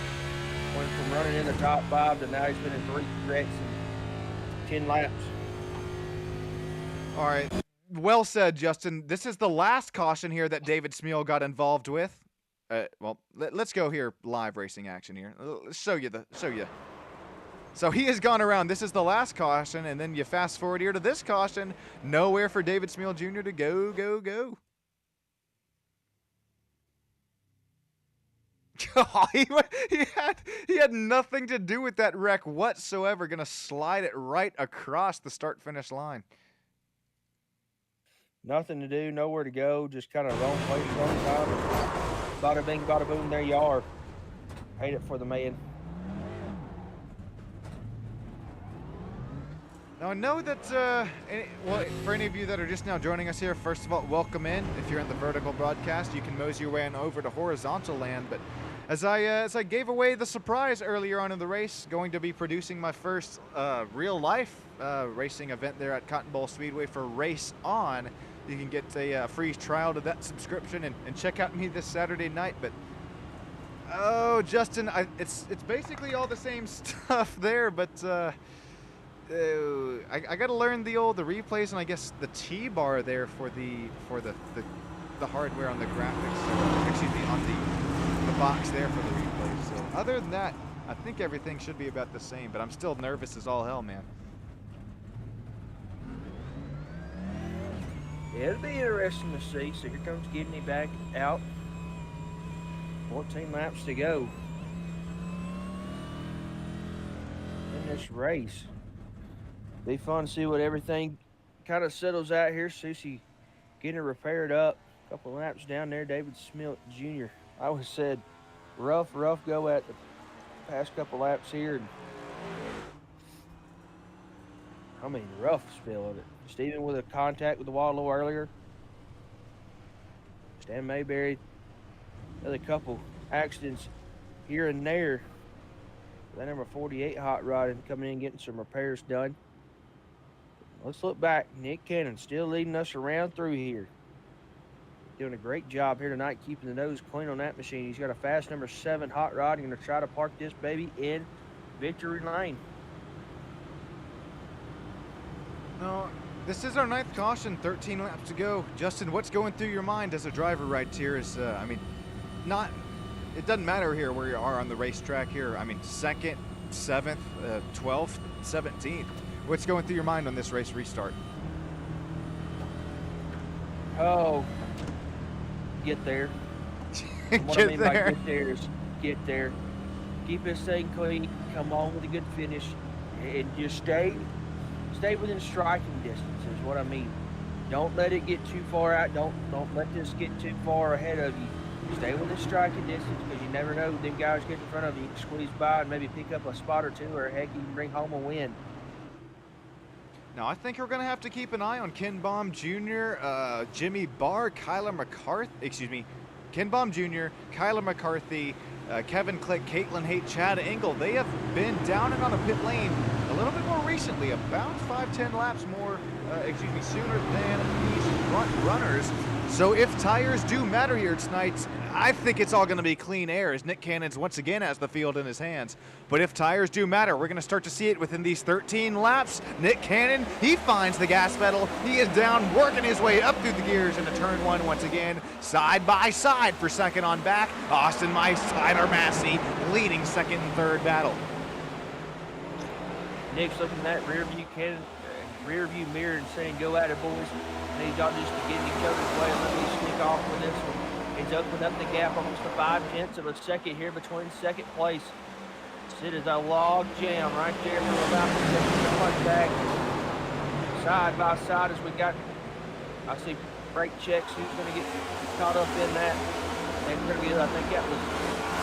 Went from running in the top 5 to now he's been in 3 wrecks in 10 laps. All right. Well said, Justin. This is the last caution here that David Smill got involved with. Well, let's go here. Live racing action here. Let's show you. So he has gone around. This is the last caution, and then you fast forward here to this caution. Nowhere for David Smill Jr. to go. he had nothing to do with that wreck whatsoever. Gonna slide it right across the start-finish line. Nothing to do, nowhere to go, just kind of wrong place, wrong time. Bada bing, bada boom, there you are. Hate it for the man. Now, I know that, well, for any of you that are just now joining us here, first of all, welcome in. If you're in the vertical broadcast, you can mosey your way on over to horizontal land. But as I gave away the surprise earlier on in the race, going to be producing my first real-life racing event there at Cotton Bowl Speedway for Race On. You can get a free trial to that subscription and check out me this Saturday night. But oh, Justin, it's basically all the same stuff there, but I got to learn the replays and I guess the T-bar there for the hardware on the graphics. Excuse me, on the box there for the replays. So other than that, I think everything should be about the same, but I'm still nervous as all hell, man. Yeah, it'll be interesting to see. So here comes Gidney back out. 14 laps to go in this race. Be fun to see what everything kind of settles out here. Susie getting it repaired up. A couple laps down there. David Smilt Jr. I always said rough go at the past couple laps here. I mean, rough spell of it. Steven with a contact with the wall a little earlier. Stan Mayberry, another couple accidents here and there. That number 48 hot rod and coming in getting some repairs done. Let's look back. Nick Cannon still leading us around through here. Doing a great job here tonight, keeping the nose clean on that machine. He's got a fast number 7 hot rod. He's going to try to park this baby in victory lane. No, this is our 9th caution, 13 laps to go. Justin, what's going through your mind as a driver right here is, I mean, it doesn't matter here where you are on the racetrack here. I mean, 2nd, 7th, 12th, 17th. What's going through your mind on this race restart? Oh, get there. What I mean by get there is get there. Keep this thing clean. Come on with a good finish, and just stay within striking distance is what I mean. Don't let it get too far out. Don't let this get too far ahead of you. Stay within striking distance because you never know. Them guys get in front of you. You can squeeze by and maybe pick up a spot or two, or heck, you can bring home a win. Now, I think we're going to have to keep an eye on Ken Baum Jr., Jimmy Barr, Kyler McCarthy, Ken Baum Jr., Kyler McCarthy, Kevin Click, Caitlin Haight, Chad Engel. They have been down and on a pit lane a little bit more recently, about 5-10 laps more, sooner than these front runners. So if tires do matter here tonight, I think it's all going to be clean air as Nick Cannons once again has the field in his hands. But if tires do matter, we're going to start to see it within these 13 laps. Nick Cannon, he finds the gas pedal. He is down, working his way up through the gears into turn 1 once again. Side by side for second on back. Austin Mice, Tyler Massey leading 2nd and 3rd battle. Nick's looking at that rear view mirror and saying, "Go at it, boys." I need y'all just to get in each other's way and let me sneak off with this one. He's opened up the gap almost to 5/10 of a second here between 2nd place. It is a log jam right there for about the 2nd one back. Side by side as we got, I see brake checks. Who's going to get caught up in that? And we're going to get, I think that was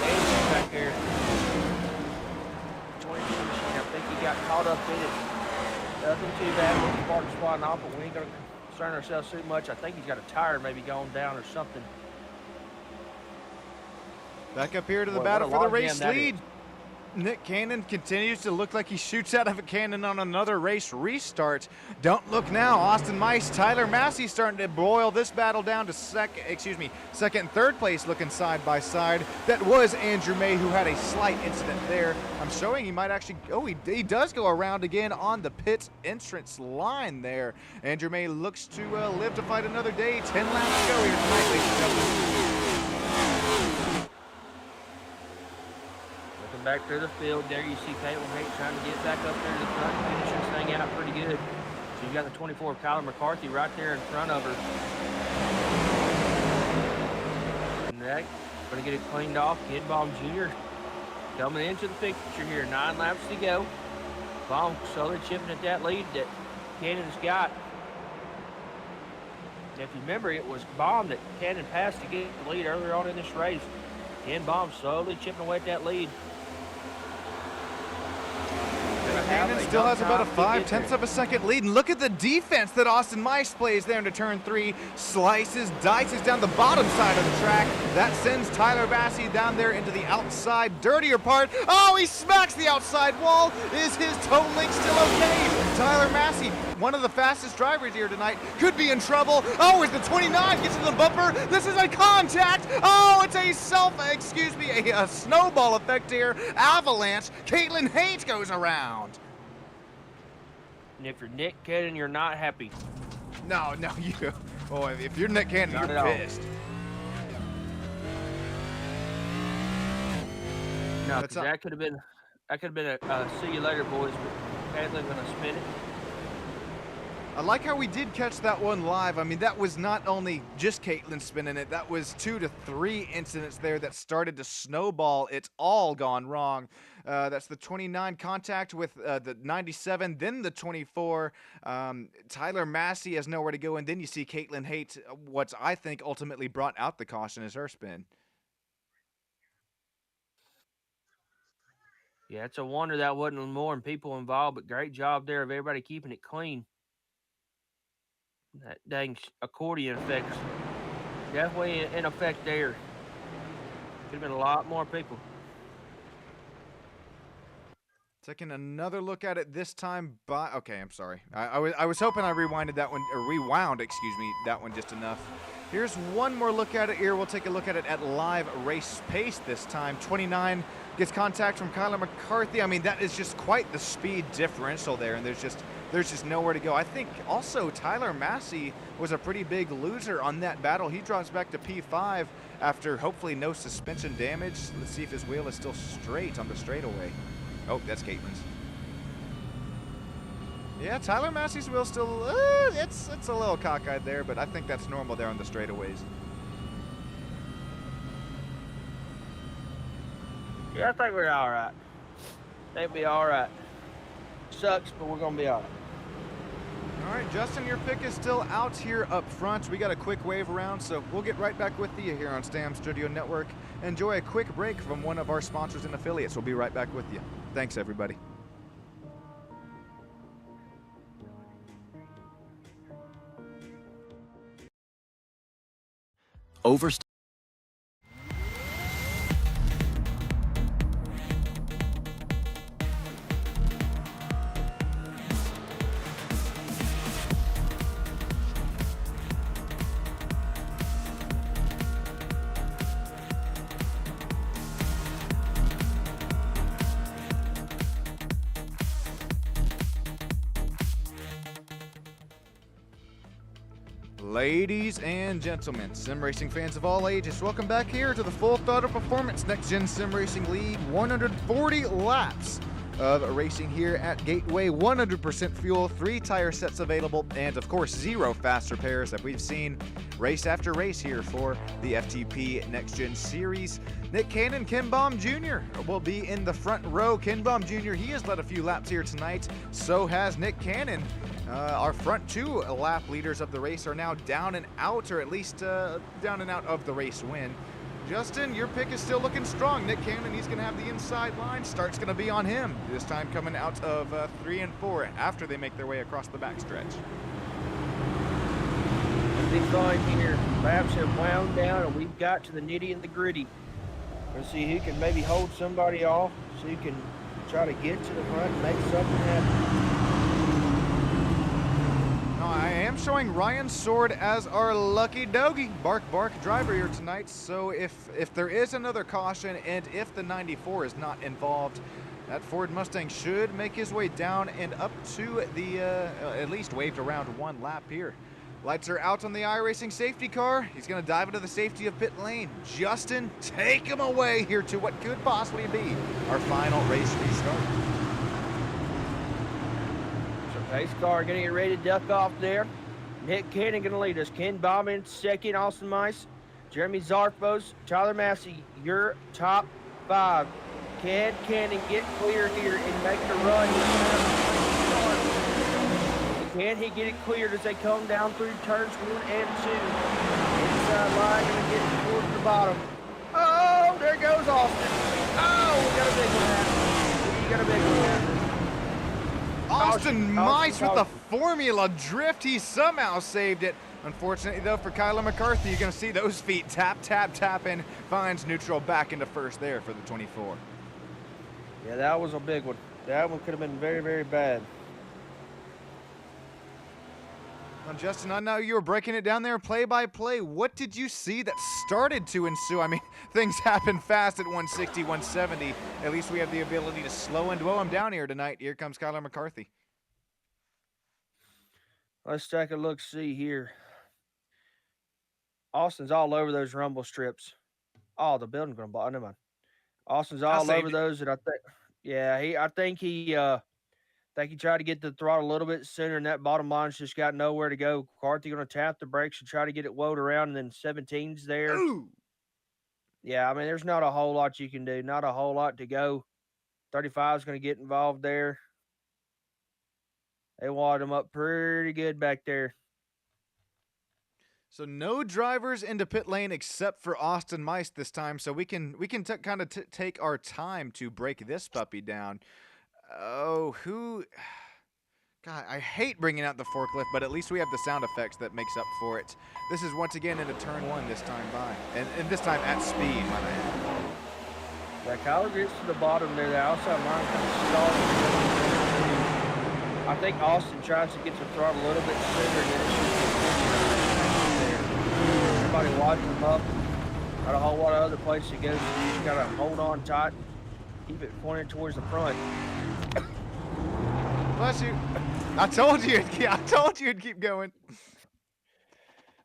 Andrew back there. 22 machine. I think he got caught up in it. Nothing too bad with the spark spotting off, but we ain't going to concern ourselves too much. I think he's got a tire maybe going down or something. Back up here to the battle for the race lead. Nick Cannon continues to look like he shoots out of a cannon on another race restart. Don't look now. Austin Mice, Tyler Massey starting to boil this battle down to 2nd and 3rd place looking side by side. That was Andrew May who had a slight incident there. I'm showing he might actually, he does go around again on the pit entrance line there. Andrew May looks to live to fight another day. 10 laps to go here tonight, ladies and gentlemen. Back through the field. There you see Caitlin Haight trying to get back up there to the front and finish this thing out pretty good. So you got the 24 of Kyler McCarthy right there in front of her. And that, going to get it cleaned off. Ken Baum Jr. coming into the picture here. 9 laps to go. Baum slowly chipping at that lead that Cannon's got. And if you remember, it was Baum that Cannon passed to get the lead earlier on in this race. Ken Baum slowly chipping away at that lead. Cannon still has about a 5/10 of a second lead. And look at the defense that Austin Mice plays there into turn 3. Slices, dices down the bottom side of the track. That sends Tyler Massey down there into the outside, dirtier part. Oh, he smacks the outside wall. Is his toe link still okay? Tyler Massey, one of the fastest drivers here tonight, could be in trouble. Oh, as the 29 gets to the bumper, this is a contact. Oh, it's a snowball effect here. Avalanche. Caitlin Haight goes around. And if you're Nick Cannon, you're not happy. No, you. Oh, if you're Nick Cannon, you're pissed. No, that could have been That could have been a see you later, boys, but Caitlin going to spin it. I like how we did catch that one live. I mean, that was not only just Caitlin spinning it, that was 2 to 3 incidents there that started to snowball. It's all gone wrong. That's the 29 contact with the 97, then the 24. Tyler Massey has nowhere to go, and then you see Caitlin Haight, what I think ultimately brought out the caution is her spin. Yeah, it's a wonder that wasn't more people involved, but great job there of everybody keeping it clean. That dang accordion effect definitely in effect there. Could have been a lot more people. Taking another look at it this time by. Okay, I'm sorry. I was hoping I rewinded that one, or rewound, excuse me, that one just enough. Here's one more look at it here. We'll take a look at it at live race pace this time. 29 gets contact from Kyler McCarthy. I mean, that is just quite the speed differential there, and there's just nowhere to go. I think also Tyler Massey was a pretty big loser on that battle. He drops back to P5 after hopefully no suspension damage. Let's see if his wheel is still straight on the straightaway. Oh, that's Caitlin's. Yeah, Tyler Massey's wheel still, it's a little cockeyed there, but I think that's normal there on the straightaways. Yeah, I think we're all right. I think we'll be all right. Sucks, but we're going to be all right. All right, Justin, your pick is still out here up front. We got a quick wave around, so we'll get right back with you here on Stam Studio Network. Enjoy a quick break from one of our sponsors and affiliates. We'll be right back with you. Thanks, everybody. Overst Ladies and gentlemen, sim racing fans of all ages, welcome back here to the Full Throttle Performance Next Gen Sim Racing League. 140 laps of racing here at Gateway, 100% fuel, 3 tire sets available, and of course 0 fast repairs that we've seen race after race here for the FTP Next Gen Series. Nick Cannon, Ken Baum Jr. will be in the front row. Ken Baum Jr., he has led a few laps here tonight, so has Nick Cannon. Our front 2 lap leaders of the race are now down and out, or at least down and out of the race win. Justin, your pick is still looking strong. Nick Cannon, he's going to have the inside line. Start's going to be on him, this time coming out of 3 and 4 after they make their way across the backstretch. Big fun here. Laps have wound down, and we've got to the nitty and the gritty. We'll see who can maybe hold somebody off, so who can try to get to the front and make something happen. I am showing Ryan Sword as our lucky doggy bark driver here tonight. So if there is another caution and if the 94 is not involved, that Ford Mustang should make his way down and up to the at least waved around 1 lap here. Lights are out on the iRacing safety car. He's going to dive into the safety of pit lane. Justin, take him away here to what could possibly be our final race restart. Pace car going to get ready to duck off there. Nick Cannon going to lead us. Ken Baum in second. Austin Mice, Jeremy Zarfos, Tyler Massey, your top 5. Can Cannon get clear here and make the run? Can he get it cleared as they come down through turns 1 and 2? Inside line going to get towards the bottom. Oh, there goes Austin. Oh, we got a big one there. We got a big one there. Austin Mice with the formula drift. He somehow saved it. Unfortunately, though, for Kyler McCarthy, you're going to see those feet tap, tap, tap, and finds neutral back into first there for the 24. Yeah, that was a big one. That one could have been very, very bad. Well, Justin, I know you were breaking it down there play by play. What did you see that started to ensue? I mean, things happen fast at 160, 170. At least we have the ability to slow and blow him down here tonight. Here comes Kyler McCarthy. Let's take a look, see here. Austin's all over those rumble strips. Oh, the building's going to blow. Never mind. Austin's all over those, and I think Yeah, I think he tried to get the throttle a little bit sooner, and that bottom line's just got nowhere to go. Carthy going to tap the brakes and try to get it woed around, and then 17's there. Ooh. Yeah, I mean, there's not a whole lot you can do. Not a whole lot to go. 35 is going to get involved there. They wad him up pretty good back there. So no drivers into pit lane except for Austin Mice this time. So we can kind of take our time to break this puppy down. Oh, who? God, I hate bringing out the forklift, but at least we have the sound effects that makes up for it. This is once again into turn 1 this time by, and this time at speed, my man. Yeah, Kyler gets to the bottom there. The outside line kind of stalls. I think Austin tries to get the throttle a little bit sooner than it should there. Everybody wads him up. Not a whole lot of other places to go. So you just gotta hold on tight. Keep it pointed towards the front. Bless you. I told you it'd keep going.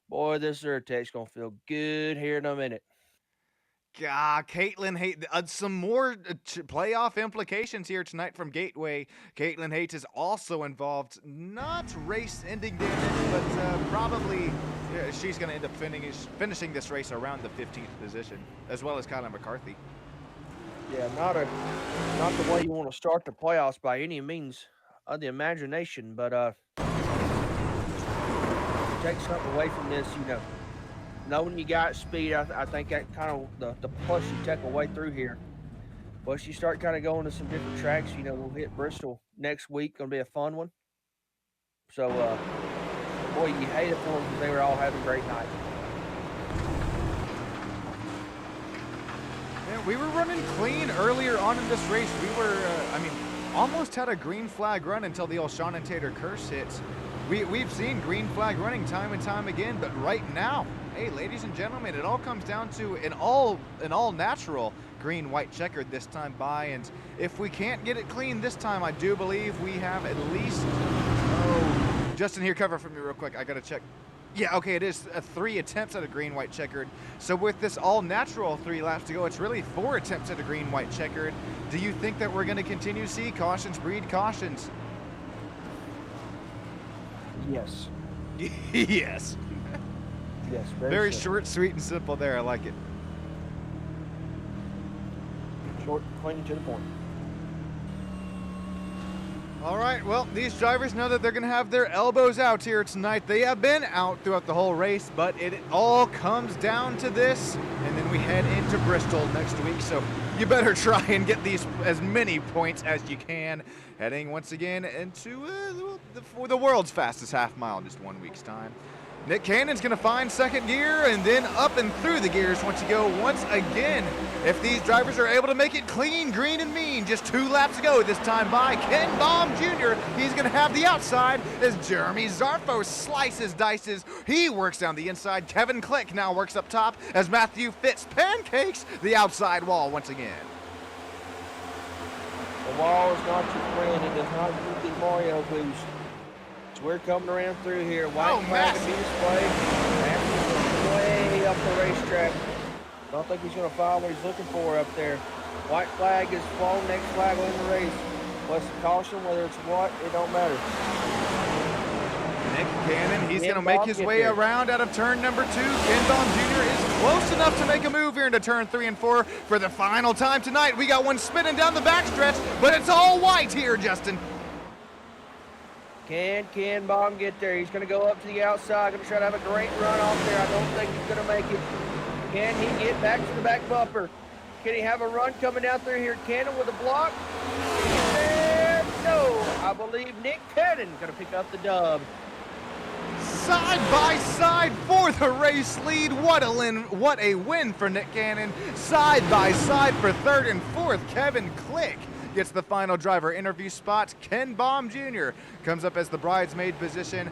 Boy, this Zyrtec's gonna feel good here in a minute. God, Caitlin Haight, some more playoff implications here tonight from Gateway. Caitlin Haight is also involved. Not race-ending damage, but probably she's going to end up finishing this race around the 15th position, as well as Kyler McCarthy. Yeah, not the way you want to start the playoffs by any means of the imagination, but take something away from this, knowing you got speed, I think that kind of the plus you take away through here. Once you start kind of going to some different tracks, we'll hit Bristol next week. Gonna be a fun one. So, boy, you hate it for them because they were all having a great night. Yeah, we were running clean earlier on in this race. We were, almost had a green flag run until the old Sean and Tater curse hits. We've seen green flag running time and time again, but right now, hey, ladies and gentlemen, it all comes down to an all natural green white checkered this time by, and if we can't get it clean this time, I do believe we have at least. Oh, Justin, here, cover for me real quick. I gotta check. Yeah, okay, it is 3 attempts at a green white checkered. So with this all natural 3 laps to go, it's really 4 attempts at a green white checkered. Do you think that we're going to continue to see cautions breed cautions? Yes. Yes. Yes. Very short, sweet, and simple there. I like it. Short, clean, to the point. All right, well, these drivers know that they're going to have their elbows out here tonight. They have been out throughout the whole race, but it all comes down to this, and then we head into Bristol next week, so you better try and get these as many points as you can, heading once again into the world's fastest half mile in just 1 week's time. Nick Cannon's going to find second gear and then up and through the gears once you go once again. If these drivers are able to make it clean, green, and mean, just 2 laps to go this time by Ken Baum Jr. He's going to have the outside as Jeremy Zarfo slices, dices. He works down the inside. Kevin Click now works up top as Matthew Fitz pancakes the outside wall once again. The wall is not your friend. It does not give the Mario boost. We're coming around through here. White flag to be displayed. Matthew's way up the racetrack. Don't think he's going to find what he's looking for up there. White flag is flown. Next flag will end the race. What's the caution? Whether it's what, it don't matter. Nick Cannon, he's going to make his way around out of turn number 2. Ken Baum Jr. is close enough to make a move here into turn 3 and 4 for the final time tonight. We got one spinning down the backstretch, but it's all white here, Justin. Can Ken Baum get there? He's going to go up to the outside. Going to try to have a great run off there. I don't think he's going to make it. Can he get back to the back bumper? Can he have a run coming down through here? Cannon with a block? And no, I believe Nick Cannon going to pick up the dub. Side by side for the race lead. What a win for Nick Cannon. Side by side for third and fourth. Kevin Click gets the final driver interview spot. Ken Baum Jr. comes up as the bridesmaid position.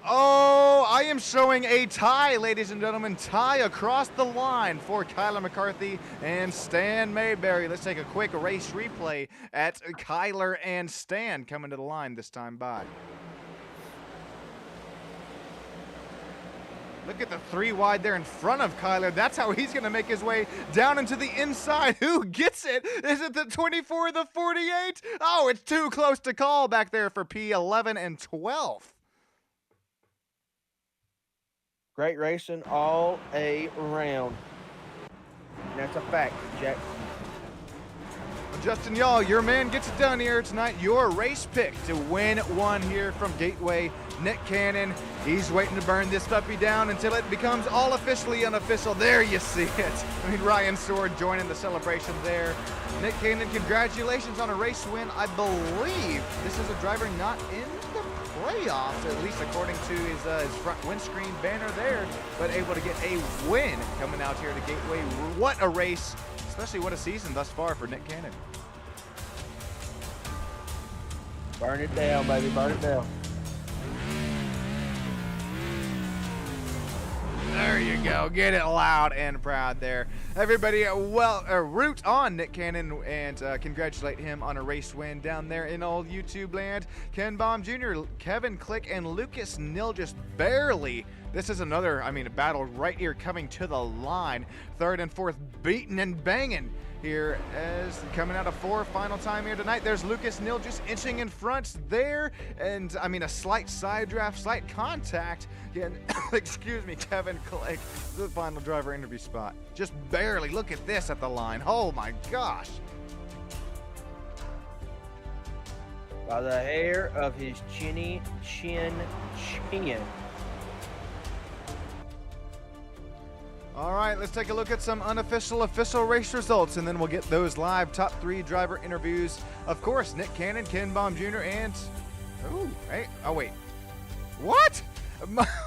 Oh, I am showing a tie, ladies and gentlemen. Tie across the line for Kyler McCarthy and Stan Mayberry. Let's take a quick race replay at Kyler and Stan coming to the line this time by. Look at the 3 wide there in front of Kyler. That's how he's going to make his way down into the inside. Who gets it? Is it the 24 or the 48? Oh, it's too close to call back there for P11 and 12. Great racing all around. And that's a fact, Jack. Justin Y'all, your man gets it done here tonight. Your race pick to win one here from Gateway, Nick Cannon. He's waiting to burn this puppy down until it becomes all officially unofficial. There you see it. I mean, Ryan Sword joining the celebration there. Nick Cannon, congratulations on a race win. I believe this is a driver not in the playoffs, at least according to his front windscreen banner there, but able to get a win coming out here to Gateway. What a race, especially what a season thus far for Nick Cannon. Burn it down, baby, burn it down. There you go. Get it loud and proud there. Everybody, root on Nick Cannon and congratulate him on a race win down there in old YouTube land. Ken Baum Jr., Kevin Click, and Lucas Nill just barely. This is another, a battle right here coming to the line. Third and fourth beating and banging here as coming out of 4, final time here tonight. There's Lucas Nill just inching in front there, and a slight side draft, slight contact. Again, excuse me, Kevin Click, the final driver interview spot. Just barely. Look at this at the line. Oh my gosh. By the hair of his chin. All right, let's take a look at some unofficial, official race results, and then we'll get those live top 3 driver interviews. Of course, Nick Cannon, Ken Baum Jr., and... wait. What?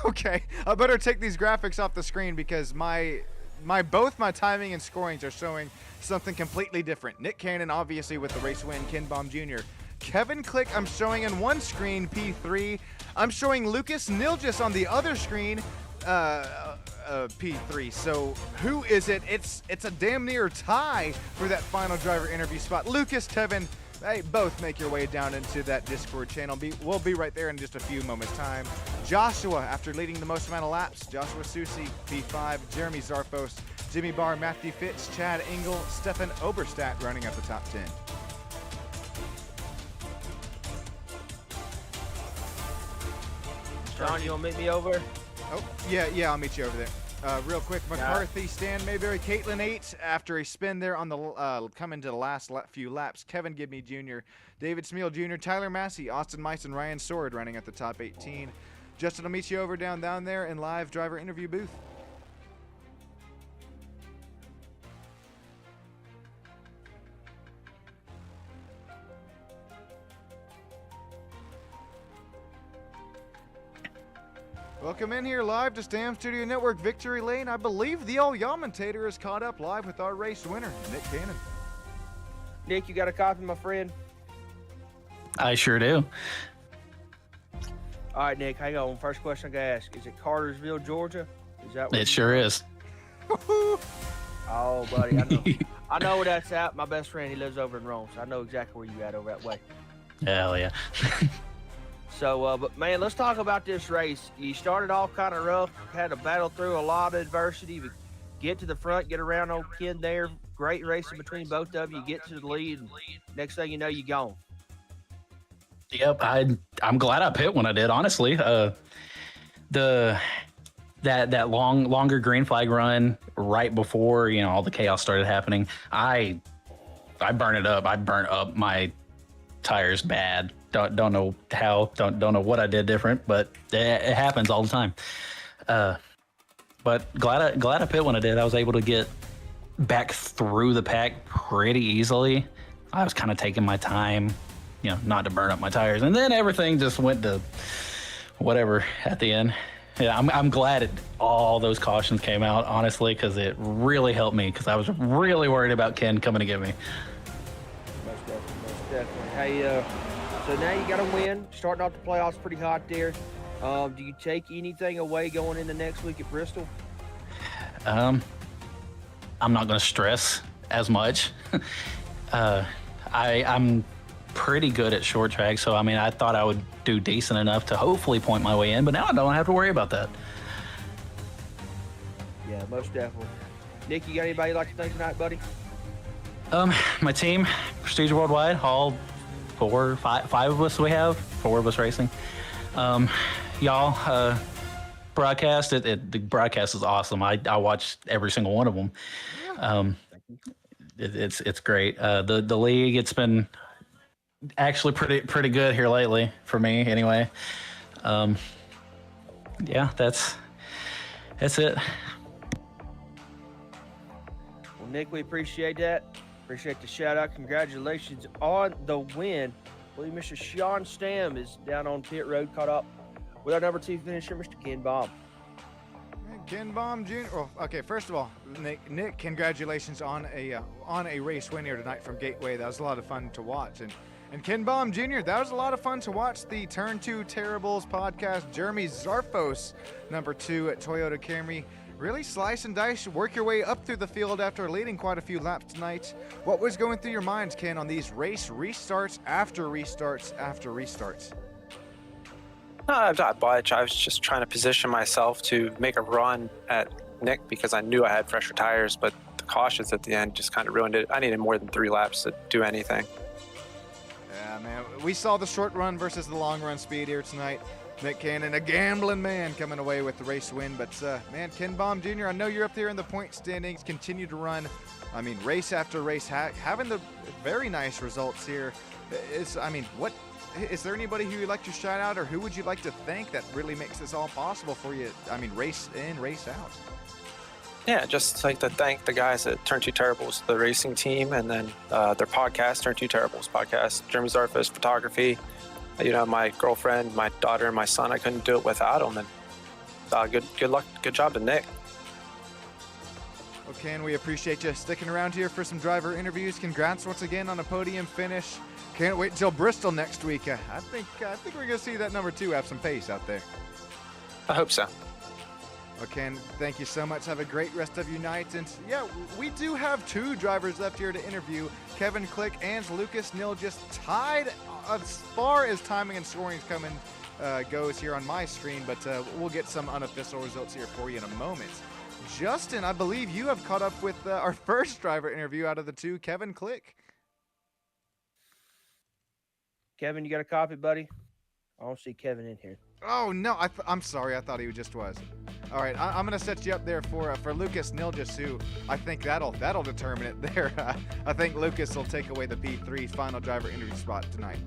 Okay, I better take these graphics off the screen because both my timing and scorings are showing something completely different. Nick Cannon, obviously, with the race win, Ken Baum Jr. Kevin Click, I'm showing in one screen, P3. I'm showing Lucas Nilgis on the other screen, P3. So who is it? It's a damn near tie for that final driver interview spot. Lucas, Kevin, hey, both make your way down into that Discord channel. We'll be right there in just a few moments' time. Joshua, after leading the most amount of laps, Joshua Susi, P5, Jeremy Zarfos, Jimmy Barr, Matthew Fitz, Chad Engel, Stefan Oberstadt running at the top 10. John, you want to meet me over? Oh, yeah, I'll meet you over there. Real quick, McCarthy, Stan Mayberry, Caitlin 8 after a spin there on the coming to the last few laps. Kevin Gibney Jr., David Smeal Jr., Tyler Massey, Austin Mice, and Ryan Sword running at the top 18. Justin will meet you over down there in live driver interview booth. Welcome in here live to Stam Studio Network Victory Lane. I believe the old Yamentator is caught up live with our race winner, Nick Cannon. Nick, you got a copy, my friend? I sure do. All right, Nick, hang on. First question I gotta ask: is it Cartersville, Georgia? Is that what It sure is. Oh, buddy, I know. I know where that's at. My best friend, he lives over in Rome, so I know exactly where you at over that way. Hell yeah. So, but man, let's talk about this race. You started off kind of rough, had to battle through a lot of adversity, but get to the front, get around old Ken there. Great racing between both of you. Get to the lead, and next thing you know, you're gone. Yep, I'm glad I pit when I did. Honestly, that longer green flag run right before all the chaos started happening, I burned it up. I burnt up my tires bad. Don't know how. Don't know what I did different, but it happens all the time. But glad I pit when I did. I was able to get back through the pack pretty easily. I was kind of taking my time, not to burn up my tires, and then everything just went to whatever at the end. Yeah, I'm glad all those cautions came out, honestly, because it really helped me, because I was really worried about Ken coming to get me. Most definitely. Hey, so now you got to win. Starting off the playoffs pretty hot there. Do you take anything away going into next week at Bristol? I'm not going to stress as much. I'm pretty good at short track, so I thought I would do decent enough to hopefully point my way in, but now I don't have to worry about that. most definitely. Nick, you got anybody you'd like to thank tonight, buddy? My team, Prestige Worldwide, all five of us we have, 4 of us racing. Y'all, broadcast, the broadcast is awesome. I watched every single one of them. It's great. The league, it's been actually pretty good here lately for me anyway. Yeah, that's it. Well, Nick, we appreciate that. Appreciate the shout out. Congratulations on the win. I believe Mr. Sean Stam is down on pit road, caught up with our number 2 finisher, Mr. Ken Baum. Ken Baum Jr. Well, okay, first of all, Nick, congratulations on a race win here tonight from Gateway. That was a lot of fun to watch. And Ken Baum Jr., that was a lot of fun to watch. The Turn 2 Terribles podcast, Jeremy Zarfos, number 2 at Toyota Camry. Really slice and dice, work your way up through the field after leading quite a few laps tonight. What was going through your minds, Ken, on these race restarts after restarts after restarts? Not much. I was just trying to position myself to make a run at Nick because I knew I had fresher tires, but the cautions at the end just kind of ruined it. I needed more than 3 laps to do anything. Yeah, man. We saw the short run versus the long run speed here tonight. Nick Cannon, a gambling man, coming away with the race win. But, man, Ken Baum Jr., I know you're up there in the point standings, continue to run, race after race, having the very nice results here. What is there anybody who you'd like to shout out, or who would you like to thank that really makes this all possible for you? Race in, race out. Yeah, just like to thank the guys at Turn 2 Terribles, the racing team, and then their podcast, Turn 2 Terribles podcast, Jeremy Zarfos Photography. My girlfriend, my daughter, and my son, I couldn't do it without them. And good luck, good job to Nick. Well, Ken, we appreciate you sticking around here for some driver interviews. Congrats once again on a podium finish. Can't wait until Bristol next week. I think we're gonna see that number 2 have some pace out there. I hope so. Well, Ken, thank you so much. Have a great rest of your night. And yeah, we do have 2 drivers left here to interview. Kevin Click and Lucas Nill just tied as far as timing and scoring goes here on my screen, but we'll get some unofficial results here for you in a moment. Justin, I believe you have caught up with our first driver interview out of the 2, Kevin Click. Kevin, you got a copy, buddy? I don't see Kevin in here. Oh, no, I'm sorry. I thought he just was. All right, I'm going to set you up there for Lucas Nilgis, who I think that'll determine it there. I think Lucas will take away the P3 final driver interview spot tonight.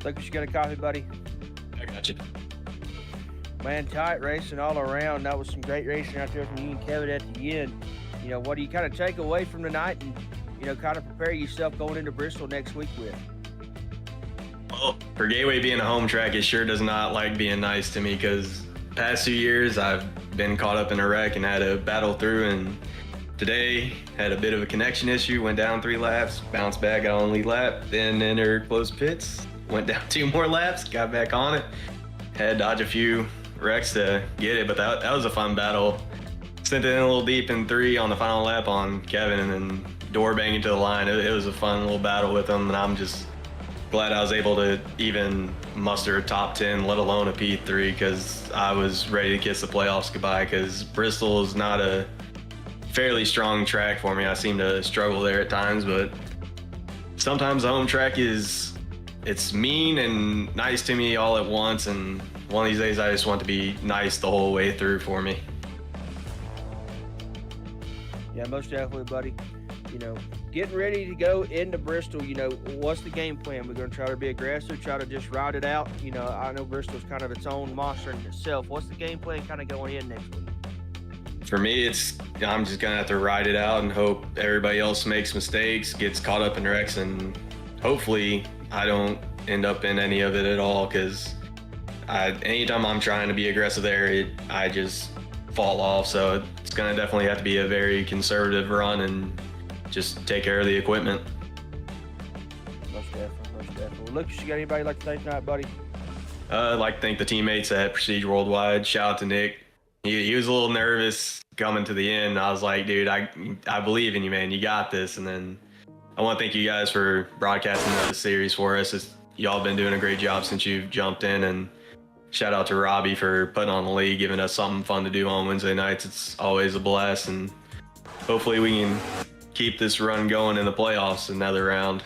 Lucas, you got a copy, buddy? I got you. Man, tight racing all around. That was some great racing out there from you and Kevin at the end. What do you kind of take away from tonight and, kind of prepare yourself going into Bristol next week with? Well, for Gateway being a home track, it sure does not like being nice to me because past 2 years I've been caught up in a wreck and had to battle through, and today had a bit of a connection issue, went down 3 laps, bounced back, got on lead lap, then entered closed pits, went down 2 more laps, got back on it, had to dodge a few wrecks to get it, but that was a fun battle. Sent it in a little deep in 3 on the final lap on Kevin, and then door banging to the line. It was a fun little battle with him, and I'm just glad I was able to even muster a top 10, let alone a P3, because I was ready to kiss the playoffs goodbye, because Bristol is not a fairly strong track for me. I seem to struggle there at times, but sometimes the home track it's mean and nice to me all at once, and one of these days I just want to be nice the whole way through for me. Yeah, most definitely, buddy. Getting ready to go into Bristol, what's the game plan? We're going to try to be aggressive, try to just ride it out. I know Bristol's kind of its own monster in itself. What's the game plan kind of going in next week? For me, I'm just going to have to ride it out and hope everybody else makes mistakes, gets caught up in wrecks, and hopefully I don't end up in any of it at all, because anytime I'm trying to be aggressive there, I just fall off. So it's going to definitely have to be a very conservative run and just take care of the equipment. Most definitely. Lucas, you got anybody you'd like to thank tonight, buddy? I'd like to thank the teammates at Prestige Worldwide. Shout out to Nick. He was a little nervous coming to the end. I was like, dude, I believe in you, man. You got this. And then I want to thank you guys for broadcasting this series for us. Y'all been doing a great job since you've jumped in, and shout out to Robbie for putting on the league, giving us something fun to do on Wednesday nights. It's always a blast, and hopefully we can keep this run going in the playoffs another round.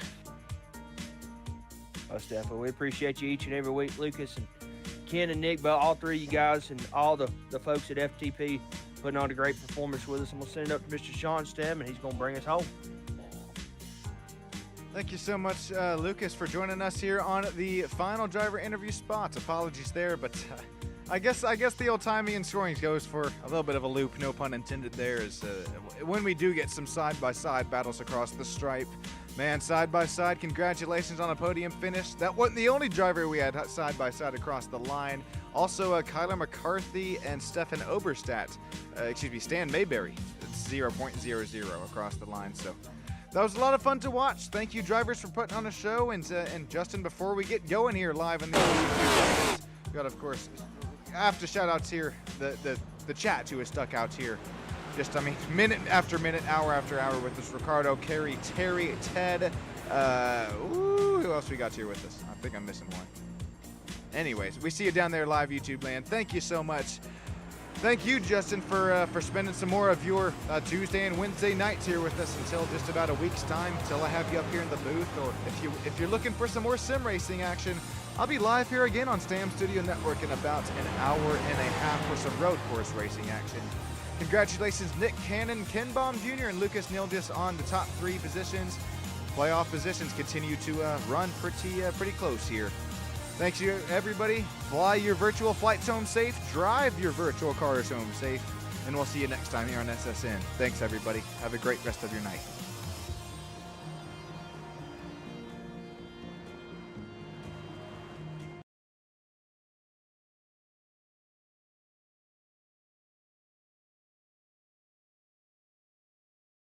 Most definitely. We appreciate you each and every week, Lucas and Ken and Nick, but all three of you guys and all the folks at FTP putting on a great performance with us. I'm going to send it up to Mr. Sean Stem, and he's going to bring us home. Thank you so much, Lucas, for joining us here on the final driver interview spots. Apologies there, but I guess the old timing and scoring goes for a little bit of a loop, no pun intended there, is when we do get some side-by-side battles across the stripe. Man, side-by-side, congratulations on a podium finish. That wasn't the only driver we had side-by-side across the line. Also, Kyler McCarthy and Stefan Oberstadt, Stan Mayberry, 0.00 across the line, so that was a lot of fun to watch. Thank you, drivers, for putting on a show. And Justin, before we get going here live in the we got, of course, I have to shout out here the chat who has stuck out here. Just, minute after minute, hour after hour with us. Ricardo, Kerry, Terry, Ted. Who else we got here with us? I think I'm missing one. Anyways, we see you down there live, YouTube land. Thank you so much. Thank you, Justin, for spending some more of your Tuesday and Wednesday nights here with us until just about a week's time, until I have you up here in the booth. Or if you're looking for some more sim racing action, I'll be live here again on Stam Studio Network in about an hour and a half for some road course racing action. Congratulations, Nick Cannon, Ken Baum Jr., and Lucas Nildis on the top 3 positions. Playoff positions continue to run pretty close here. Thanks you, everybody. Fly your virtual flights home safe. Drive your virtual cars home safe. And we'll see you next time here on SSN. Thanks, everybody. Have a great rest of your night.